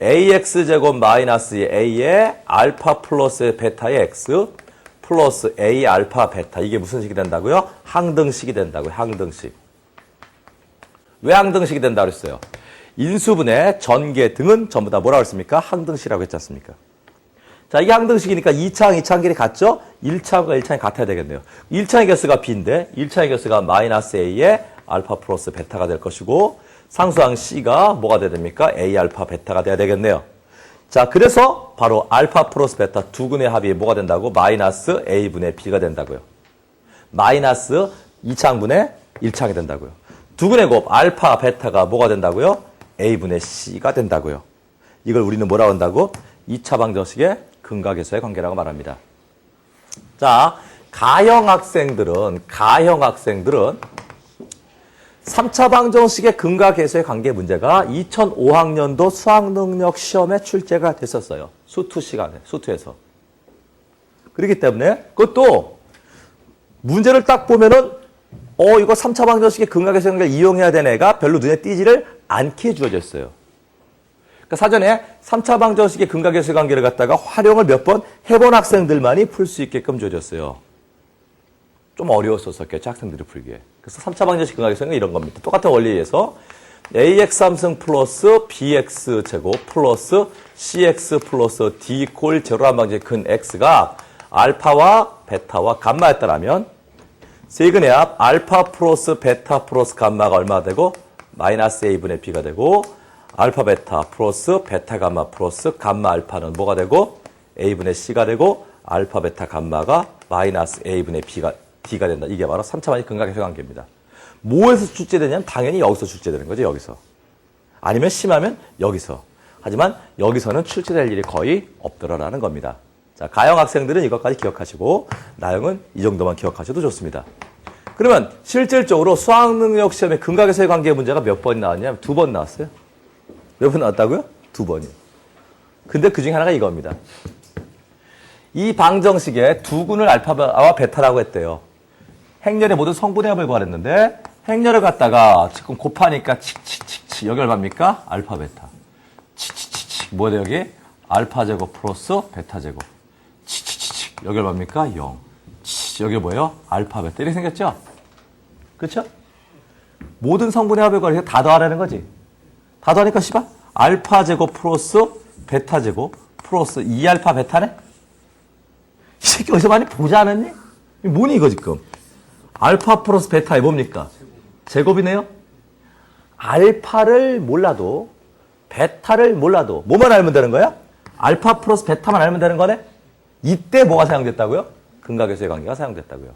Speaker 1: AX제곱 마이너스 A의 알파 플러스 베타의 X 플러스 A 알파 베타 이게 무슨 식이 된다고요? 항등식이 된다고요. 항등식. 왜 항등식이 된다고 그랬어요? 인수분해, 전개 등은 전부 다 뭐라고 했습니까? 항등식이라고 했지 않습니까? 자, 이게 항등식이니까 2차항, 2차항끼리 같죠? 1차항과 1차항이 같아야 되겠네요. 1차항의 개수가 B인데 1차항의 개수가 마이너스 A에 알파 플러스 베타가 될 것이고 상수항 C가 뭐가 돼야 됩니까? A 알파 베타가 돼야 되겠네요. 자, 그래서 바로 알파 플러스 베타 두 근의 합이 뭐가 된다고? 마이너스 A분의 B가 된다고요. 마이너스 2차항분의 1차항이 된다고요. 두 근의 곱 알파 베타가 뭐가 된다고요? A분의 C가 된다고요. 이걸 우리는 뭐라고 한다고? 2차 방정식의 근각에서의 관계라고 말합니다. 자, 가형 학생들은 3차 방정식의 근각에서의 관계 문제가 2005학년도 수학능력 시험에 출제가 됐었어요. 수투 시간에, 수투에서. 그렇기 때문에 그것도 문제를 딱 보면은 이거 3차 방정식의 근각에서의 관계를 이용해야 되는 애가 별로 눈에 띄지를 않게 주어졌어요. 그러니까 사전에 3차 방정식의 근각에서의 관계를 갖다가 활용을 몇 번 해본 학생들만이 풀 수 있게끔 주어졌어요. 좀 어려웠었겠죠, 학생들이 풀기에. 그래서 3차 방정식 근각에서는 이런 겁니다. 똑같은 원리에서 ax 3승 플러스 bx 제곱 플러스 cx 플러스 d 꼴 제로란 방정식 근 x가 알파와 베타와 감마였다라면 세근의 합 알파 플러스 베타 플러스 감마가 얼마가 되고 마이너스 a분의 b가 되고 알파 베타 플러스 베타 감마 플러스 감마 알파는 뭐가 되고 a분의 c가 되고 알파 베타 감마가 마이너스 a분의 d가 된다. 이게 바로 3차 방정식 근각에서의 관계입니다. 뭐에서 출제되냐면 당연히 여기서 출제되는 거죠. 여기서. 아니면 심하면 여기서. 하지만 여기서는 출제될 일이 거의 없더라라는 겁니다. 자, 가형 학생들은 이것까지 기억하시고 나형은 이 정도만 기억하셔도 좋습니다. 그러면 실질적으로 수학능력 시험에 근각에서의 관계 문제가 몇 번 나왔냐면 2번 나왔어요. 몇 번 나왔다고요? 2번이요. 근데 그 중에 하나가 이겁니다. 이 방정식에 두 근을 알파와 베타라고 했대요. 행렬의 모든 성분의 합을 구하랬는데 행렬을 갖다가 지금 곱하니까 칙칙칙칙 여기 얼마입니까? 알파 베타. 칙칙칙칙 뭐예요 여기? 알파 제곱 플러스 베타 제곱. 칙칙칙칙 여기 얼마입니까? 0. 여기 뭐예요? 알파 베타. 이렇게 생겼죠? 그렇죠? 모든 성분의 합을 구하래서 다 더하라는 거지. 다 더하니까 씨발 알파 제곱 플러스 베타 제곱 플러스 2알파 베타네? 이 새끼 어디서 많이 보지 않았니? 뭐니 이거 지금? 알파 플러스 베타에 뭡니까? 제곱이네요? 알파를 몰라도 베타를 몰라도 뭐만 알면 되는 거야? 알파 플러스 베타만 알면 되는 거네? 이때 뭐가 사용됐다고요? 근각에서의 관계가 사용됐다고요.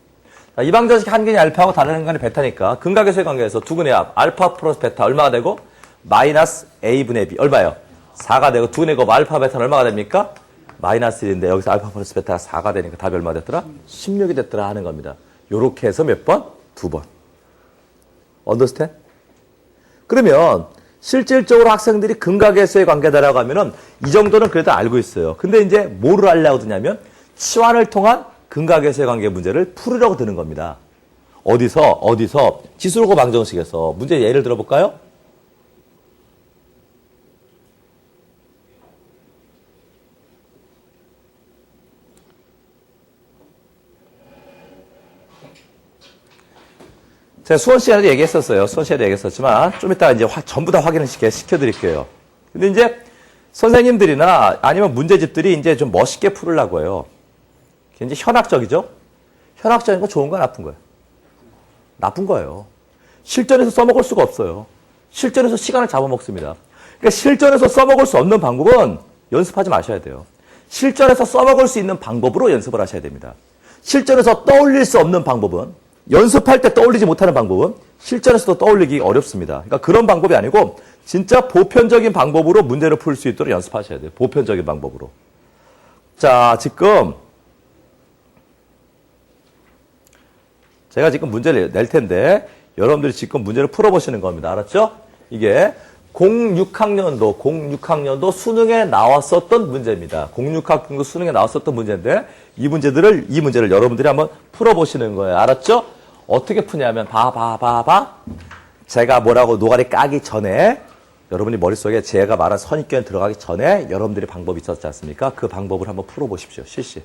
Speaker 1: 자, 이 방정식 한 근이 알파하고 다른 한 근이 베타니까 근각에서의 관계에서 두 근의 합 알파 플러스 베타 얼마가 되고? 마이너스 a분의 b 얼마예요? 4가 되고 두 근의 곱 알파 베타는 얼마가 됩니까? 마이너스 1인데 여기서 알파 플러스 베타가 4가 되니까 답이 얼마 됐더라? 16이 됐더라 하는 겁니다. 요렇게 해서 몇 번? 2번. 언더스탠? 그러면 실질적으로 학생들이 근각에서의 관계다라고 하면은 이 정도는 그래도 알고 있어요. 근데 이제 뭐를 알려고 드냐면 치환을 통한 근각에서의 관계 문제를 풀으려고 드는 겁니다. 어디서? 지수르고 방정식에서 문제 예를 들어볼까요? 제가 수원 시간에도 얘기했었어요. 수원 시간에도 얘기했었지만 좀 이따 이제 전부 다 확인을 시켜드릴게요. 근데 이제 선생님들이나 아니면 문제집들이 이제 좀 멋있게 풀으려고 해요. 굉장히 현학적이죠? 현학적인 거 좋은 거야, 나쁜 거예요? 나쁜 거예요. 실전에서 써먹을 수가 없어요. 실전에서 시간을 잡아먹습니다. 그러니까 실전에서 써먹을 수 없는 방법은 연습하지 마셔야 돼요. 실전에서 써먹을 수 있는 방법으로 연습을 하셔야 됩니다. 실전에서 떠올릴 수 없는 방법은 연습할 때 떠올리지 못하는 방법은 실전에서도 떠올리기 어렵습니다. 그러니까 그런 방법이 아니고 진짜 보편적인 방법으로 문제를 풀 수 있도록 연습하셔야 돼요. 보편적인 방법으로. 자, 지금 제가 지금 문제를 낼 텐데 여러분들이 지금 문제를 풀어보시는 겁니다. 알았죠? 이게 06학년도 수능에 나왔었던 문제입니다. 06학년도 수능에 나왔었던 문제인데 이 문제를 여러분들이 한번 풀어보시는 거예요. 알았죠? 어떻게 푸냐면 봐. 제가 뭐라고 노가리 까기 전에 여러분이 머릿속에 제가 말한 선입견 들어가기 전에 여러분들이 방법이 있었지 않습니까? 그 방법을 한번 풀어보십시오. 실시.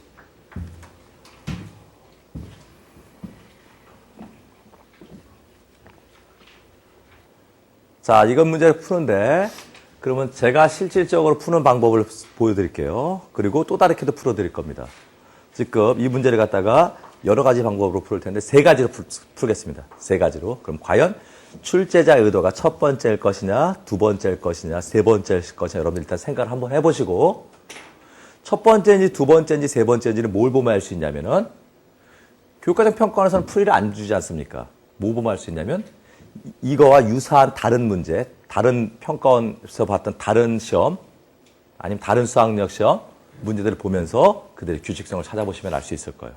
Speaker 1: 자, 이건 문제를 푸는데 그러면 제가 실질적으로 푸는 방법을 보여드릴게요. 그리고 또 다르게도 풀어드릴 겁니다. 지금 이 문제를 갖다가 여러 가지 방법으로 풀 텐데 세 가지로 풀겠습니다. 세 가지로. 그럼 과연 출제자의 의도가 첫 번째일 것이냐, 두 번째일 것이냐, 세 번째일 것이냐 여러분들 일단 생각을 한번 해보시고 첫 번째인지 두 번째인지 세 번째인지는 뭘 보면 알 수 있냐면은 교육과정 평가원에서는 풀이를 안 주지 않습니까? 뭐 보면 알 수 있냐면 이거와 유사한 다른 문제, 다른 평가원에서 봤던 다른 시험 아니면 다른 수학력 시험 문제들을 보면서 그들의 규칙성을 찾아보시면 알 수 있을 거예요.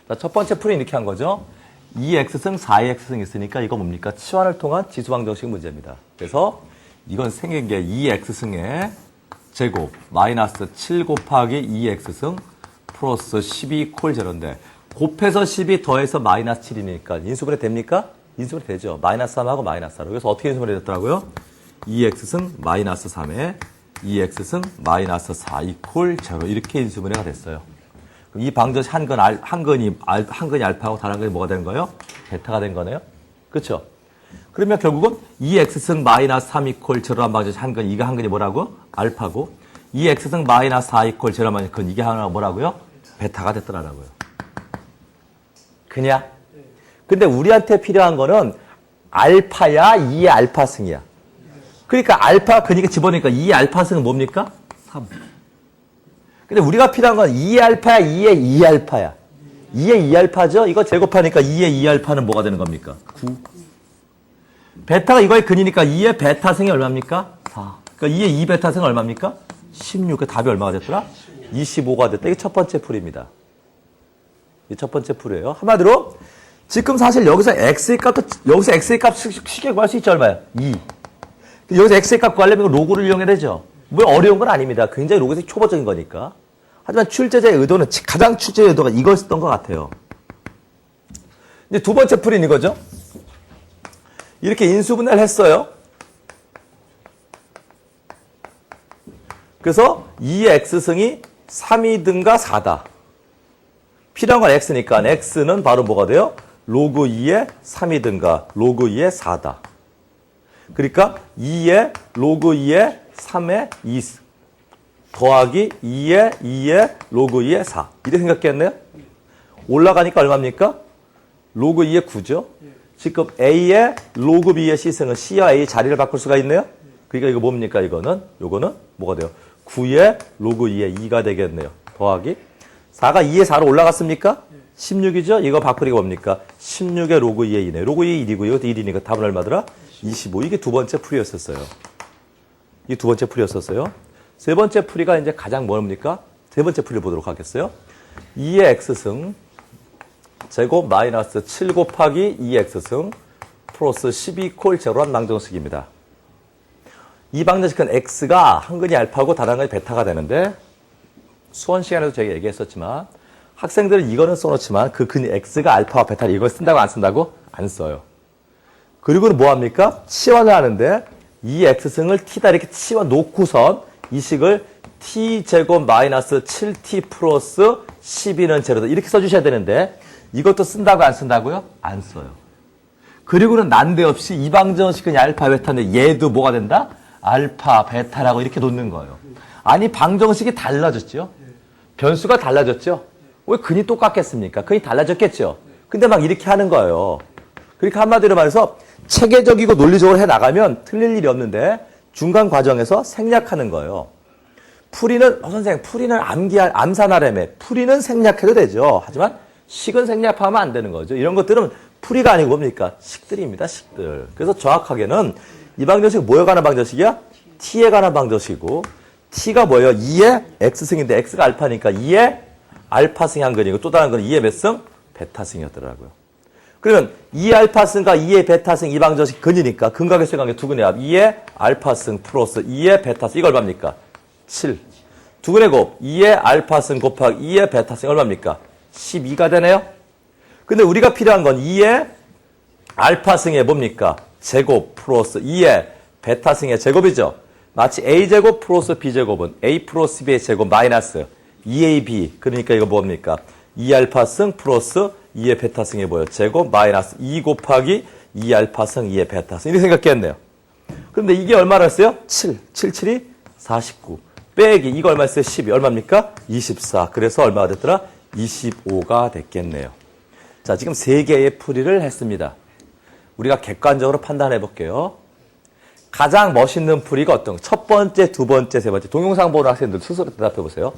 Speaker 1: 자, 첫 번째 풀이 이렇게 한 거죠. 2x승, 4x승 있으니까 이거 뭡니까? 치환을 통한 지수방정식 문제입니다. 그래서 이건 생긴 게 2x승의 제곱 마이너스 7 곱하기 2x승 플러스 12콜 제로인데 곱해서 12 더해서 마이너스 7이니까 인수분해 됩니까? 인수분해 되죠. 마이너스 3하고 마이너스 4로. 그래서 어떻게 인수분해 됐더라고요? 2x승 마이너스 3에 2x승 마이너스 4 이콜 제로 이렇게 인수분해가 됐어요. 그럼 이 방정식 한 근이 알파하고 다른 근이 뭐가 되는 거예요? 베타가 된 거네요. 그렇죠? 그러면 결국은 2x승 마이너스 3 이콜 제로란 방정식 한 근, 이게 한 근이 뭐라고? 알파고 2x승 마이너스 4 이콜 제로란 방정식 이게 하나가 뭐라고요? 베타가 됐더라고요. 그냥? 근데 우리한테 필요한 거는 알파야, 2의 알파승이야. 그러니까 알파, 그러니까 집어넣으니까 2의 알파승은 뭡니까? 3. 근데 우리가 필요한 건 2의 알파야, 2의 2알파야. 2의 2알파죠? 이거 제곱하니까 2의 2알파는 뭐가 되는 겁니까? 9. 베타가 이거의 근이니까 2의 베타승이 얼마입니까? 4. 그러니까 2의 2베타승은 얼마입니까? 16. 그 답이 얼마가 됐더라? 25가 됐다. 이게 첫 번째 풀입니다. 이게 첫 번째 풀이에요. 한마디로 지금 사실 여기서 x의 값 쉽게 구할 수 있죠. 얼마야? 2. 여기서 x의 값 구하려면 로그를 이용해야 되죠. 뭐 어려운 건 아닙니다. 굉장히 로그에서 초보적인 거니까. 하지만 출제자의 의도는 가장 출제자의 의도가 이거였던 것 같아요. 이제 두 번째 풀이는 이거죠. 이렇게 인수분해를 했어요. 그래서 2의 x승이 3이든가 4다. 필요한 건 x니까 x는 바로 뭐가 돼요? 로그 2의 3이든가 로그 2의 4다. 그러니까 2의 로그 2의 3의 2 더하기 2의 로그 2의 4. 이렇게 생각했네요. 올라가니까 얼마입니까? 로그 2의 9죠. 지금 A의 로그 B의 C승은 C와 A 자리를 바꿀 수가 있네요. 그러니까 이거 뭡니까? 요거는 뭐가 돼요? 9의 로그 2의 2가 되겠네요. 더하기 4가 2의 4로 올라갔습니까? 16이죠? 이거 바꾸기가 뭡니까? 16의 로그 2의 2네. 로그 2의 1이고 이것도 1이니까 답은 얼마더라? 25. 이게 두 번째 풀이였었어요. 이게 두 번째 풀이였었어요. 세 번째 풀이가 이제 가장 뭡니까? 세 번째 풀이 보도록 하겠어요. 2의 x승 제곱 마이너스 7 곱하기 2x승 플러스 12콜 제로란 방정식입니다. 이 방정식은 x가 한 근이 알파고 다른 한 근이 베타가 되는데 수원 시간에도 제가 얘기했었지만 학생들은 이거는 써놓지만 그 근이 x가 알파와 베타를 이걸 쓴다고 안 쓴다고? 안 써요. 그리고는 뭐합니까? 치환을 하는데 이 x승을 t다 이렇게 치워 놓고선 이 식을 t제곱 마이너스 7t 플러스 12는 제로다 이렇게 써주셔야 되는데 이것도 쓴다고 안 쓴다고요? 안 써요. 그리고는 난데없이 이 방정식은 알파 베타인데 얘도 뭐가 된다? 알파 베타라고 이렇게 놓는 거예요. 아니 방정식이 달라졌죠? 변수가 달라졌죠? 왜 근이 똑같겠습니까? 근이 달라졌겠죠? 근데 막 이렇게 하는 거예요. 그러니까 한마디로 말해서 체계적이고 논리적으로 해나가면 틀릴 일이 없는데 중간 과정에서 생략하는 거예요. 풀이는 선생님 풀이는 암산하려면 풀이는 생략해도 되죠. 하지만 식은 생략하면 안 되는 거죠. 이런 것들은 풀이가 아니고 뭡니까? 식들입니다. 식들. 그래서 정확하게는 이 방정식이 뭐에 관한 방정식이야? t에 관한 방정식이고 t가 뭐예요? 2의 x승인데 x가 알파니까 2의 알파승이 한 근이고 또 다른 건 2의 몇 승? 베타승이었더라고요. 그러면 2의 알파승과 2의 베타승 이 방정식 근이니까 근각의 관계 두 근의 합 2의 알파승 플러스 2의 베타승 이거 얼마입니까? 7. 두 근의 곱 2의 알파승 곱하기 2의 베타승 얼마입니까? 12가 되네요. 근데 우리가 필요한 건 2의 알파승의 뭡니까? 제곱 플러스 2의 베타승의 제곱이죠. 마치 a제곱 플러스 b제곱은 a 플러스 b의 제곱 마이너스 2ab 그러니까 이거 뭡니까? 2알파승 플러스 2의 베타승이 뭐예요? 제곱 마이너스 2 곱하기 2알파승 2의 베타승 이렇게 생각했네요. 그런데 이게 얼마였어요? 7. 7, 7이 49. 빼기 이거 얼마였어요? 12. 얼마입니까? 24. 그래서 얼마가 됐더라? 25가 됐겠네요. 자, 지금 3개의 풀이를 했습니다. 우리가 객관적으로 판단해 볼게요. 가장 멋있는 풀이가 어떤 첫 번째, 두 번째, 세 번째. 동영상 보는 학생들 스스로 대답해 보세요.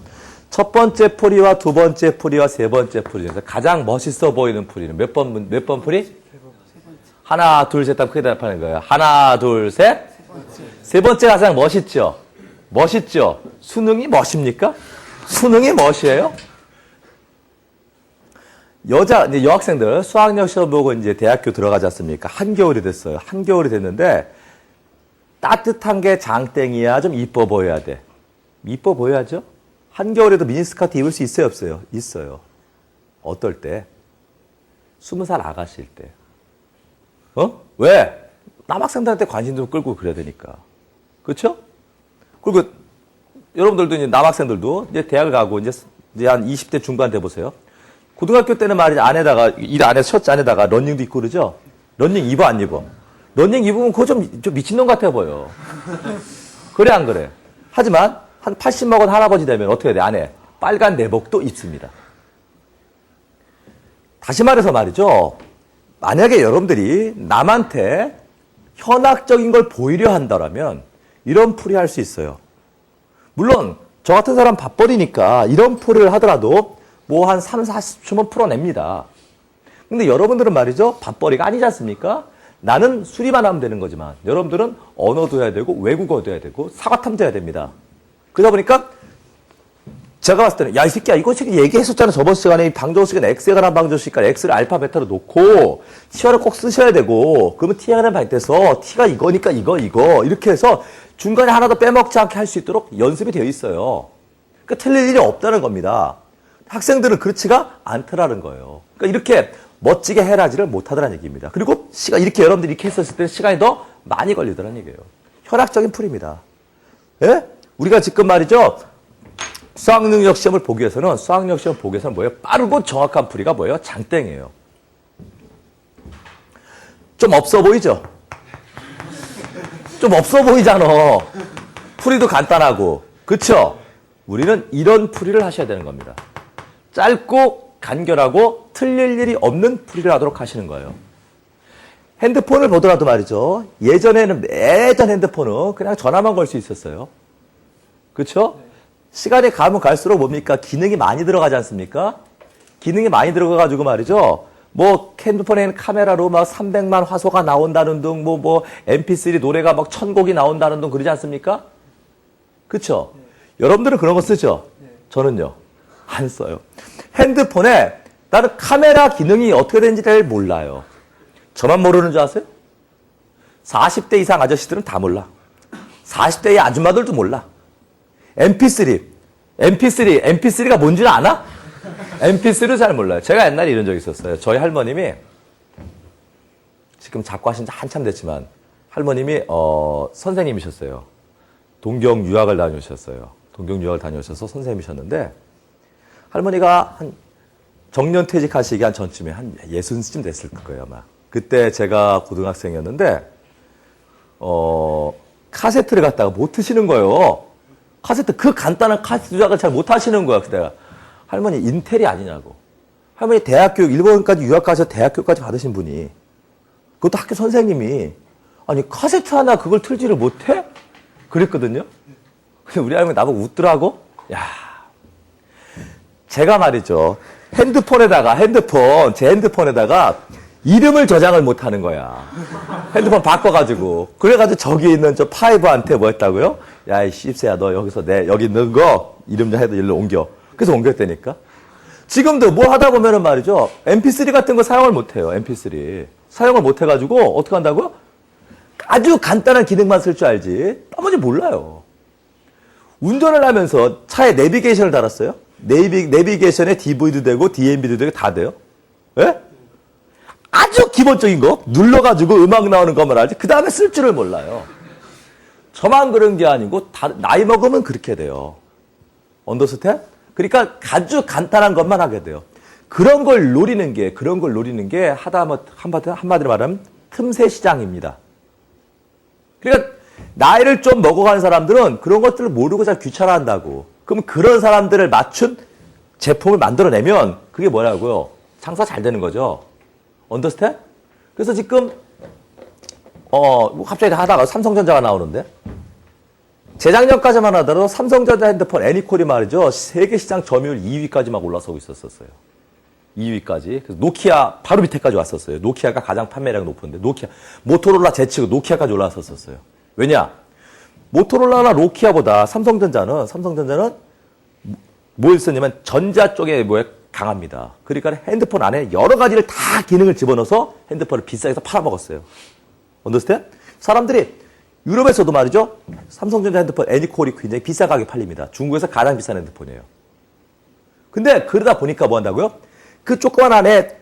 Speaker 1: 첫 번째 풀이와 두 번째 풀이와 세 번째 풀이 중에서 가장 멋있어 보이는 풀이는 몇 번 풀이? 하나, 둘, 셋 하면 크게 대답하는 거예요. 하나, 둘, 셋. 세 번째 가장 멋있죠? 멋있죠? 수능이 멋입니까? 수능이 멋이에요? 이제 여학생들 수학여행 시험 보고 이제 대학교 들어가지 않습니까? 한겨울이 됐어요. 한겨울이 됐는데 따뜻한 게 장땡이야. 좀 이뻐 보여야 돼. 이뻐 보여야죠? 한겨울에도 미니스커트 입을 수 있어요, 없어요? 있어요. 어떨 때? 20살 아가씨일 때. 왜? 남학생들한테 관심 좀 끌고 그래야 되니까. 그렇죠? 그리고 여러분들도 이제 남학생들도 이제 대학을 가고 이제 한 20대 중반 돼 보세요. 고등학교 때는 말이지 안에다가 셔츠 안에다가 러닝도 입고 그러죠? 러닝 입어 안 입어? 러닝 입으면 그거 좀 미친놈 같아 보여. 그래 안 그래? 하지만 한 80 먹은 할아버지 되면 어떻게 돼? 안에 빨간 내복도 입습니다. 다시 말해서 말이죠. 만약에 여러분들이 남한테 현학적인 걸 보이려 한다면 이런 풀이 할 수 있어요. 물론 저 같은 사람 밥벌이니까 이런 풀이를 하더라도 뭐 한 3, 40초면 풀어냅니다. 근데 여러분들은 말이죠. 밥벌이가 아니지 않습니까? 나는 수리만 하면 되는 거지만 여러분들은 언어도 해야 되고 외국어도 해야 되고 사과탐도 해야 됩니다. 그러다 보니까 제가 봤을 때는 야, 이 새끼야 이거 얘기했었잖아. 저번 시간에 방정식은 X에 관한 방정식이니까 X를 알파 베타로 놓고 T화를 꼭 쓰셔야 되고 그러면 T에 관한 방정식에서 T가 이거니까 이거 이렇게 해서 중간에 하나도 빼먹지 않게 할 수 있도록 연습이 되어 있어요. 그러니까 틀릴 일이 없다는 겁니다. 학생들은 그렇지가 않더라는 거예요. 그러니까 이렇게 멋지게 해라지를 못하더라는 얘기입니다. 그리고 이렇게 여러분들이 이렇게 했었을 때 시간이 더 많이 걸리더라는 얘기예요. 현학적인 풀이입니다. 예? 우리가 지금 말이죠. 수학능력 시험을 보기 위해서는 뭐예요? 빠르고 정확한 풀이가 뭐예요? 장땡이에요. 좀 없어 보이죠? 좀 없어 보이잖아. 풀이도 간단하고. 그쵸? 우리는 이런 풀이를 하셔야 되는 겁니다. 짧고 간결하고 틀릴 일이 없는 풀이를 하도록 하시는 거예요. 핸드폰을 보더라도 말이죠. 예전 핸드폰은 그냥 전화만 걸 수 있었어요. 그렇죠? 시간이 가면 갈수록 뭡니까? 기능이 많이 들어가지 않습니까? 기능이 많이 들어가가지고 말이죠. 뭐 핸드폰에는 카메라로 막 300만 화소가 나온다는 등 뭐 MP3 노래가 막 1000곡이 나온다는 등 그러지 않습니까? 그렇죠? 여러분들은 그런 거 쓰죠? 저는요. 안 써요. 핸드폰에 나는 카메라 기능이 어떻게 되는지 잘 몰라요. 저만 모르는 줄 아세요? 40대 이상 아저씨들은 다 몰라. 40대의 아줌마들도 몰라. MP3가 뭔지는 아나? MP3를 잘 몰라요. 제가 옛날에 이런 적이 있었어요. 저희 할머님이 지금 작고하신 지 한참 됐지만 할머님이 선생님이셨어요. 동경 유학을 다녀오셨어요. 동경 유학을 다녀오셔서 선생님이셨는데 할머니가 한 정년 퇴직하시기 한 전쯤에 한 60쯤 됐을 거예요, 아마. 그때 제가 고등학생이었는데 카세트를 갖다가 못 트시는 거예요. 그 간단한 카세트 조작을 잘 못 하시는 거야, 그때가. 할머니 인텔이 아니냐고. 할머니 대학교육, 일본까지 유학 가서 대학교까지 받으신 분이. 그것도 학교 선생님이. 아니, 카세트 하나 그걸 틀지를 못해? 그랬거든요. 근데 우리 할머니 나보고 웃더라고. 야, 제가 말이죠. 제 핸드폰에다가 이름을 저장을 못 하는 거야. 핸드폰 바꿔가지고. 그래가지고 저기 있는 저 파이브한테 뭐 했다고요? 야, 이 씹새야, 너 여기서 여기 있는 거 이름 좀 해도 일로 옮겨. 그래서 옮겼다니까. 지금도 뭐 하다 보면은 말이죠. MP3 같은 거 사용을 못 해요. MP3. 사용을 못 해가지고 어떻게 한다고요? 아주 간단한 기능만 쓸 줄 알지. 나머지 몰라요. 운전을 하면서 차에 내비게이션을 달았어요. 내비게이션에 DV도 되고 DMB도 되고 다 돼요. 예? 아주 기본적인 거 눌러가지고 음악 나오는 것만 알지. 그 다음에 쓸 줄을 몰라요. 저만 그런 게 아니고 나이 먹으면 그렇게 돼요. 언더스탠? 그러니까 아주 간단한 것만 하게 돼요. 그런 걸 노리는 게 한마디로 말하면 틈새 시장입니다. 그러니까 나이를 좀 먹어가는 사람들은 그런 것들을 모르고 잘 귀찮아한다고. 그럼 그런 사람들을 맞춘 제품을 만들어내면 그게 뭐냐고요? 장사 잘 되는 거죠. 언더스탠? 그래서 지금 갑자기 하다가 삼성전자가 나오는데 재작년까지만 하더라도 삼성전자 핸드폰 애니콜이 말이죠. 세계 시장 점유율 2위까지 막 올라서고 있었어요. 2위까지. 그래서 노키아 바로 밑에까지 왔었어요. 노키아가 가장 판매량이 높은데 모토로라 제치고 노키아까지 올라왔었어요. 왜냐? 모토로라나 노키아보다 삼성전자는 뭐 있었냐면 전자 쪽에 강합니다. 그러니까 핸드폰 안에 여러 가지를 다 기능을 집어넣어서 핸드폰을 비싸게 해서 팔아먹었어요. 언더스탠? 사람들이 유럽에서도 말이죠. 삼성전자 핸드폰 애니콜이 굉장히 비싸 가격에 팔립니다. 중국에서 가장 비싼 핸드폰이에요. 근데 그러다 보니까 뭐 한다고요? 그 조그만 안에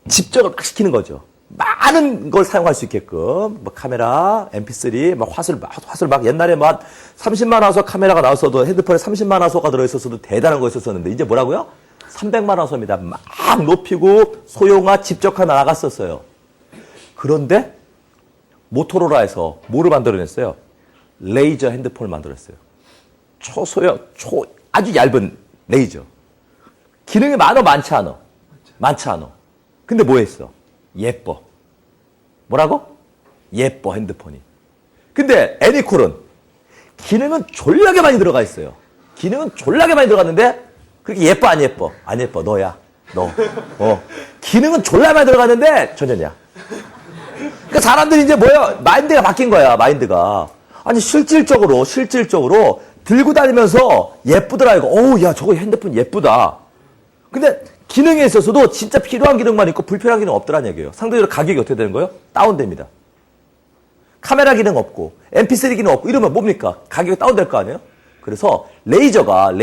Speaker 1: 집적을 막 시키는 거죠. 많은 걸 사용할 수 있게끔 뭐 카메라, MP3, 막 화술 막 옛날에 막 30만 화소 카메라가 나왔어도 핸드폰에 30만 화소가 들어있었어도 대단한 거 있었었는데 이제 뭐라고요? 300만 화소입니다. 막 높이고 소형화, 집적화 나갔었어요. 그런데 모토로라에서 뭐를 만들어냈어요? 레이저 핸드폰을 만들었어요. 초소형, 아주 얇은 레이저. 기능이 많지 않아. 근데 뭐 했어? 예뻐. 뭐라고? 예뻐, 핸드폰이. 근데 애니콜은 기능은 졸라게 많이 들어가 있어요. 기능은 졸라게 많이 들어갔는데 그렇게 예뻐, 안 예뻐? 안 예뻐, 너야. 너. 기능은 졸라 많이 들어갔는데 전혀냐. 그러니까 사람들이 이제 마인드가 바뀐 거야, 마인드가. 아니, 실질적으로 들고 다니면서 예쁘더라, 이거. 야, 저거 핸드폰 예쁘다. 근데 기능에 있어서도 진짜 필요한 기능만 있고 불필요한 기능 없더라는 얘기예요. 상대적으로 가격이 어떻게 되는 거예요? 다운됩니다. 카메라 기능 없고, MP3 기능 없고, 이러면 뭡니까? 가격이 다운될 거 아니에요? 그래서 레이저가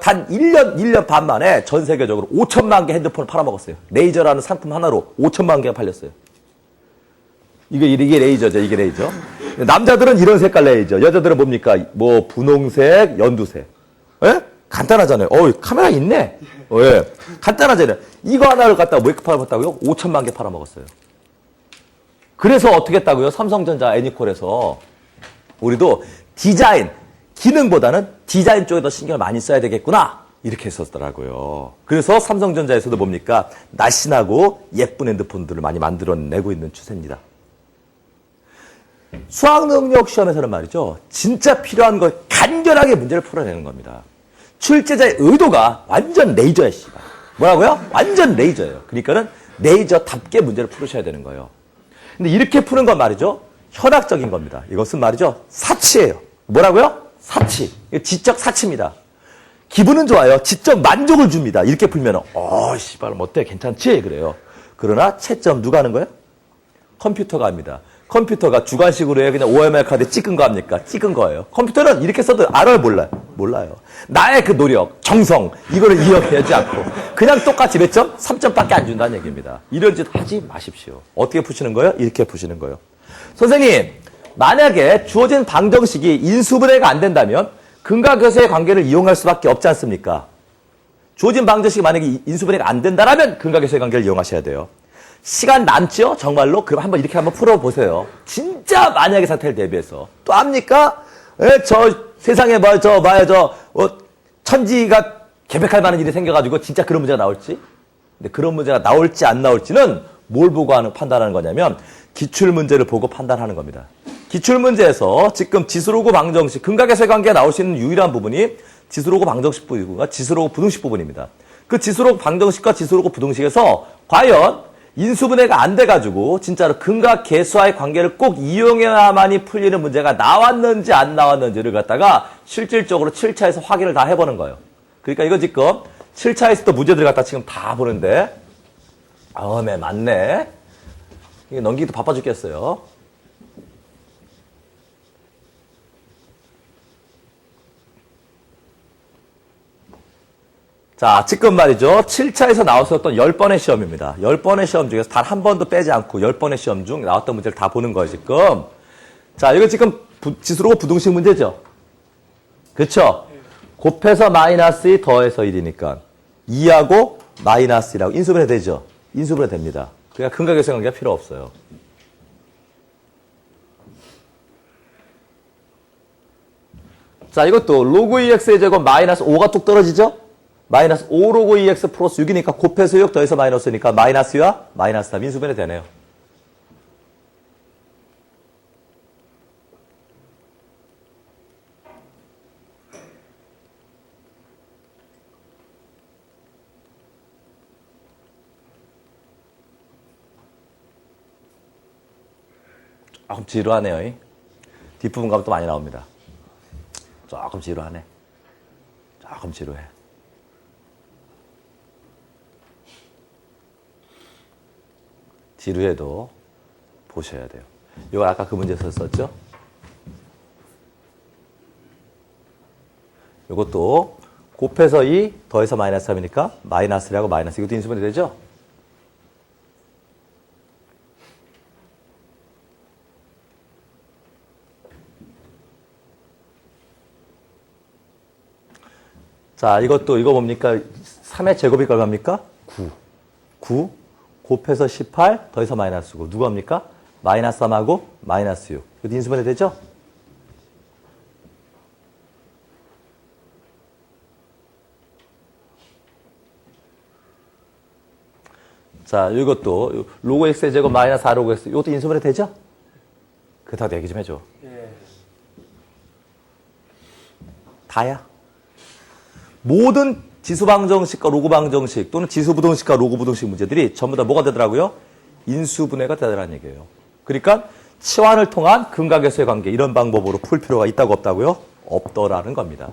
Speaker 1: 단 1년 반 만에 전 세계적으로 5천만 개 핸드폰을 팔아먹었어요. 레이저라는 상품 하나로 5천만 개가 팔렸어요. 이게 레이저죠, 이게 레이저. 남자들은 이런 색깔 레이저, 여자들은 뭡니까? 뭐, 분홍색, 연두색. 예? 간단하잖아요. 카메라 있네? 예. 간단하잖아요. 이거 하나를 갖다가 왜 팔아먹었다고요? 5천만 개 팔아먹었어요. 그래서 어떻게 했다고요? 삼성전자 애니콜에서 우리도 기능보다는 디자인 쪽에 더 신경을 많이 써야 되겠구나. 이렇게 했었더라고요. 그래서 삼성전자에서도 뭡니까? 날씬하고 예쁜 핸드폰들을 많이 만들어내고 있는 추세입니다. 수학능력 시험에서는 말이죠. 진짜 필요한 걸 간결하게 문제를 풀어내는 겁니다. 출제자의 의도가 완전 레이저야, 씨발. 뭐라고요? 완전 레이저예요. 그러니까는 레이저답게 문제를 풀으셔야 되는 거예요. 근데 이렇게 푸는 건 말이죠. 현학적인 겁니다. 이것은 말이죠. 사치예요. 뭐라고요? 사치. 지적 사치입니다. 기분은 좋아요. 지적 만족을 줍니다. 이렇게 풀면 씨발 어때? 괜찮지? 그래요. 그러나 채점 누가 하는 거예요? 컴퓨터가 합니다. 컴퓨터가 주관식으로 해 그냥 OMR 카드 찍은 거 합니까? 찍은 거예요. 컴퓨터는 이렇게 써도 알아요? 몰라요. 나의 그 노력, 정성 이거를 이어내지 않고 그냥 똑같이 몇 점? 3점밖에 안 준다는 얘기입니다. 이런 짓 하지 마십시오. 어떻게 푸시는 거예요? 이렇게 푸시는 거예요. 선생님, 만약에 주어진 방정식이 인수분해가 안 된다면 근과 계수의 관계를 이용할 수밖에 없지 않습니까? 주어진 방정식이 만약에 인수분해가 안 된다라면 근과 계수의 관계를 이용하셔야 돼요. 시간 남죠? 정말로? 그럼 이렇게 한번 풀어보세요. 진짜 만약의 상태를 대비해서. 또 압니까? 세상에 천지가 개벽할 만한 일이 생겨가지고 진짜 그런 문제가 나올지? 근데 그런 문제가 나올지 안 나올지는 뭘 보고 판단하는 거냐면 기출문제를 보고 판단하는 겁니다. 기출문제에서 지금 지수로그 방정식, 근각계수의 관계가 나올 수 있는 유일한 부분이 지수로그 방정식 부분과 지수로그 부등식 부분입니다. 그 지수로그 방정식과 지수로그 부등식에서 과연 인수분해가 안 돼가지고 진짜로 근과 계수와의 관계를 꼭 이용해야만이 풀리는 문제가 나왔는지 안 나왔는지를 갖다가 실질적으로 7차에서 확인을 다 해보는 거예요. 그러니까 이거 지금 7차에서도 문제들 갖다 지금 다 보는데 맞네. 이게 넘기기도 바빠 죽겠어요. 자, 지금 말이죠. 7차에서 나왔었던 10번의 시험입니다. 10번의 시험 중에서 단 한 번도 빼지 않고 10번의 시험 중 나왔던 문제를 다 보는 거예요, 지금. 자, 이거 지금 지수로그 부등식 문제죠. 그쵸? 곱해서 마이너스 2 더해서 1이니까 2하고 마이너스 1하고 인수분해 되죠? 인수분해 됩니다. 그러니까 근각계수의 관계가 필요 없어요. 자, 이것도 로그 2x의 제곱 마이너스 5가 뚝 떨어지죠? 마이너스 5 로그 2x 플러스 6이니까 곱해서 6 더해서 마이너스니까 마이너스와 마이너스 다 민수분해 되네요. 조금 지루하네요. 뒷부분 가면 또 많이 나옵니다. 조금 지루하네. 조금 지루해. 지루해도 보셔야 돼요. 이거 아까 그 문제에서 썼죠? 이것도 곱해서 2 더해서 마이너스 3이니까 마이너스라고 마이너스 이것도 인수분해 되죠? 자, 이것도 이거 뭡니까? 3의 제곱이 얼마입니까? 9. 9 곱해서 18 더해서 마이너스 9. 누가 합니까? 마이너스 3하고 마이너스 6. 이것도 인수분해 되죠? 자, 이것도 로그 x의 제곱 마이너스 4 로그 x. 이것도 인수분해 되죠? 그렇다고 얘기 좀 해줘. 다야. 모든 지수방정식과 로그방정식 또는 지수부등식과 로그부등식 문제들이 전부 다 뭐가 되더라고요? 인수분해가 되더라는 얘기예요. 그러니까 치환을 통한 근각에서의 관계 이런 방법으로 풀 필요가 있다고 없다고요? 없더라는 겁니다.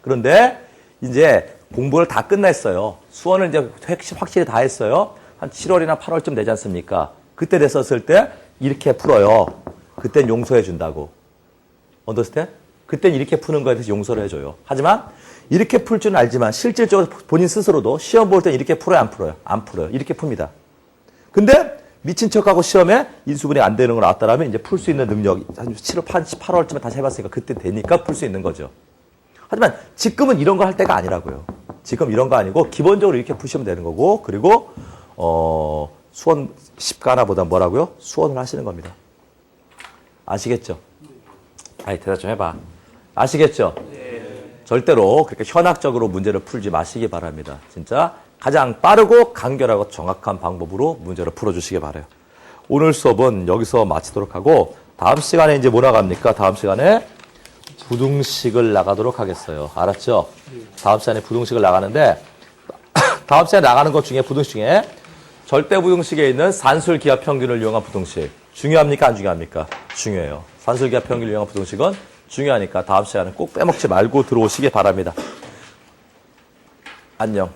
Speaker 1: 그런데 이제 공부를 다 끝냈어요. 수원을 이제 확실히 다 했어요. 한 7월이나 8월쯤 되지 않습니까? 그때 됐었을 때 이렇게 풀어요. 그땐 용서해 준다고. 언더스탠? 그땐 이렇게 푸는 거에 대해서 용서를 해줘요. 하지만 이렇게 풀 줄은 알지만 실질적으로 본인 스스로도 시험 볼 땐 이렇게 풀어요, 안 풀어요? 안 풀어요. 이렇게 풉니다. 근데 미친 척하고 시험에 인수분해 안 되는 걸 알았다라면 이제 풀 수 있는 능력이 한 7월, 8월쯤에 다시 해봤으니까 그때 되니까 풀 수 있는 거죠. 하지만 지금은 이런 거 할 때가 아니라고요. 지금 이런 거 아니고 기본적으로 이렇게 푸시면 되는 거고 그리고 수원 10가나보다 뭐라고요? 수원을 하시는 겁니다. 아시겠죠? 아이 대답 좀 해봐. 아시겠죠? 절대로 그렇게 현학적으로 문제를 풀지 마시기 바랍니다. 진짜 가장 빠르고 간결하고 정확한 방법으로 문제를 풀어주시기 바라요. 오늘 수업은 여기서 마치도록 하고 다음 시간에 이제 뭐 나갑니까? 다음 시간에 부등식을 나가도록 하겠어요. 알았죠? 다음 시간에 부등식을 나가는데 다음 시간에 나가는 것 중에 부등식 중에 절대 부등식에 있는 산술기하 평균을 이용한 부등식 중요합니까? 안 중요합니까? 중요해요. 산술기하 평균을 이용한 부등식은 중요하니까 다음 시간에 꼭 빼먹지 말고 들어오시기 바랍니다. 안녕.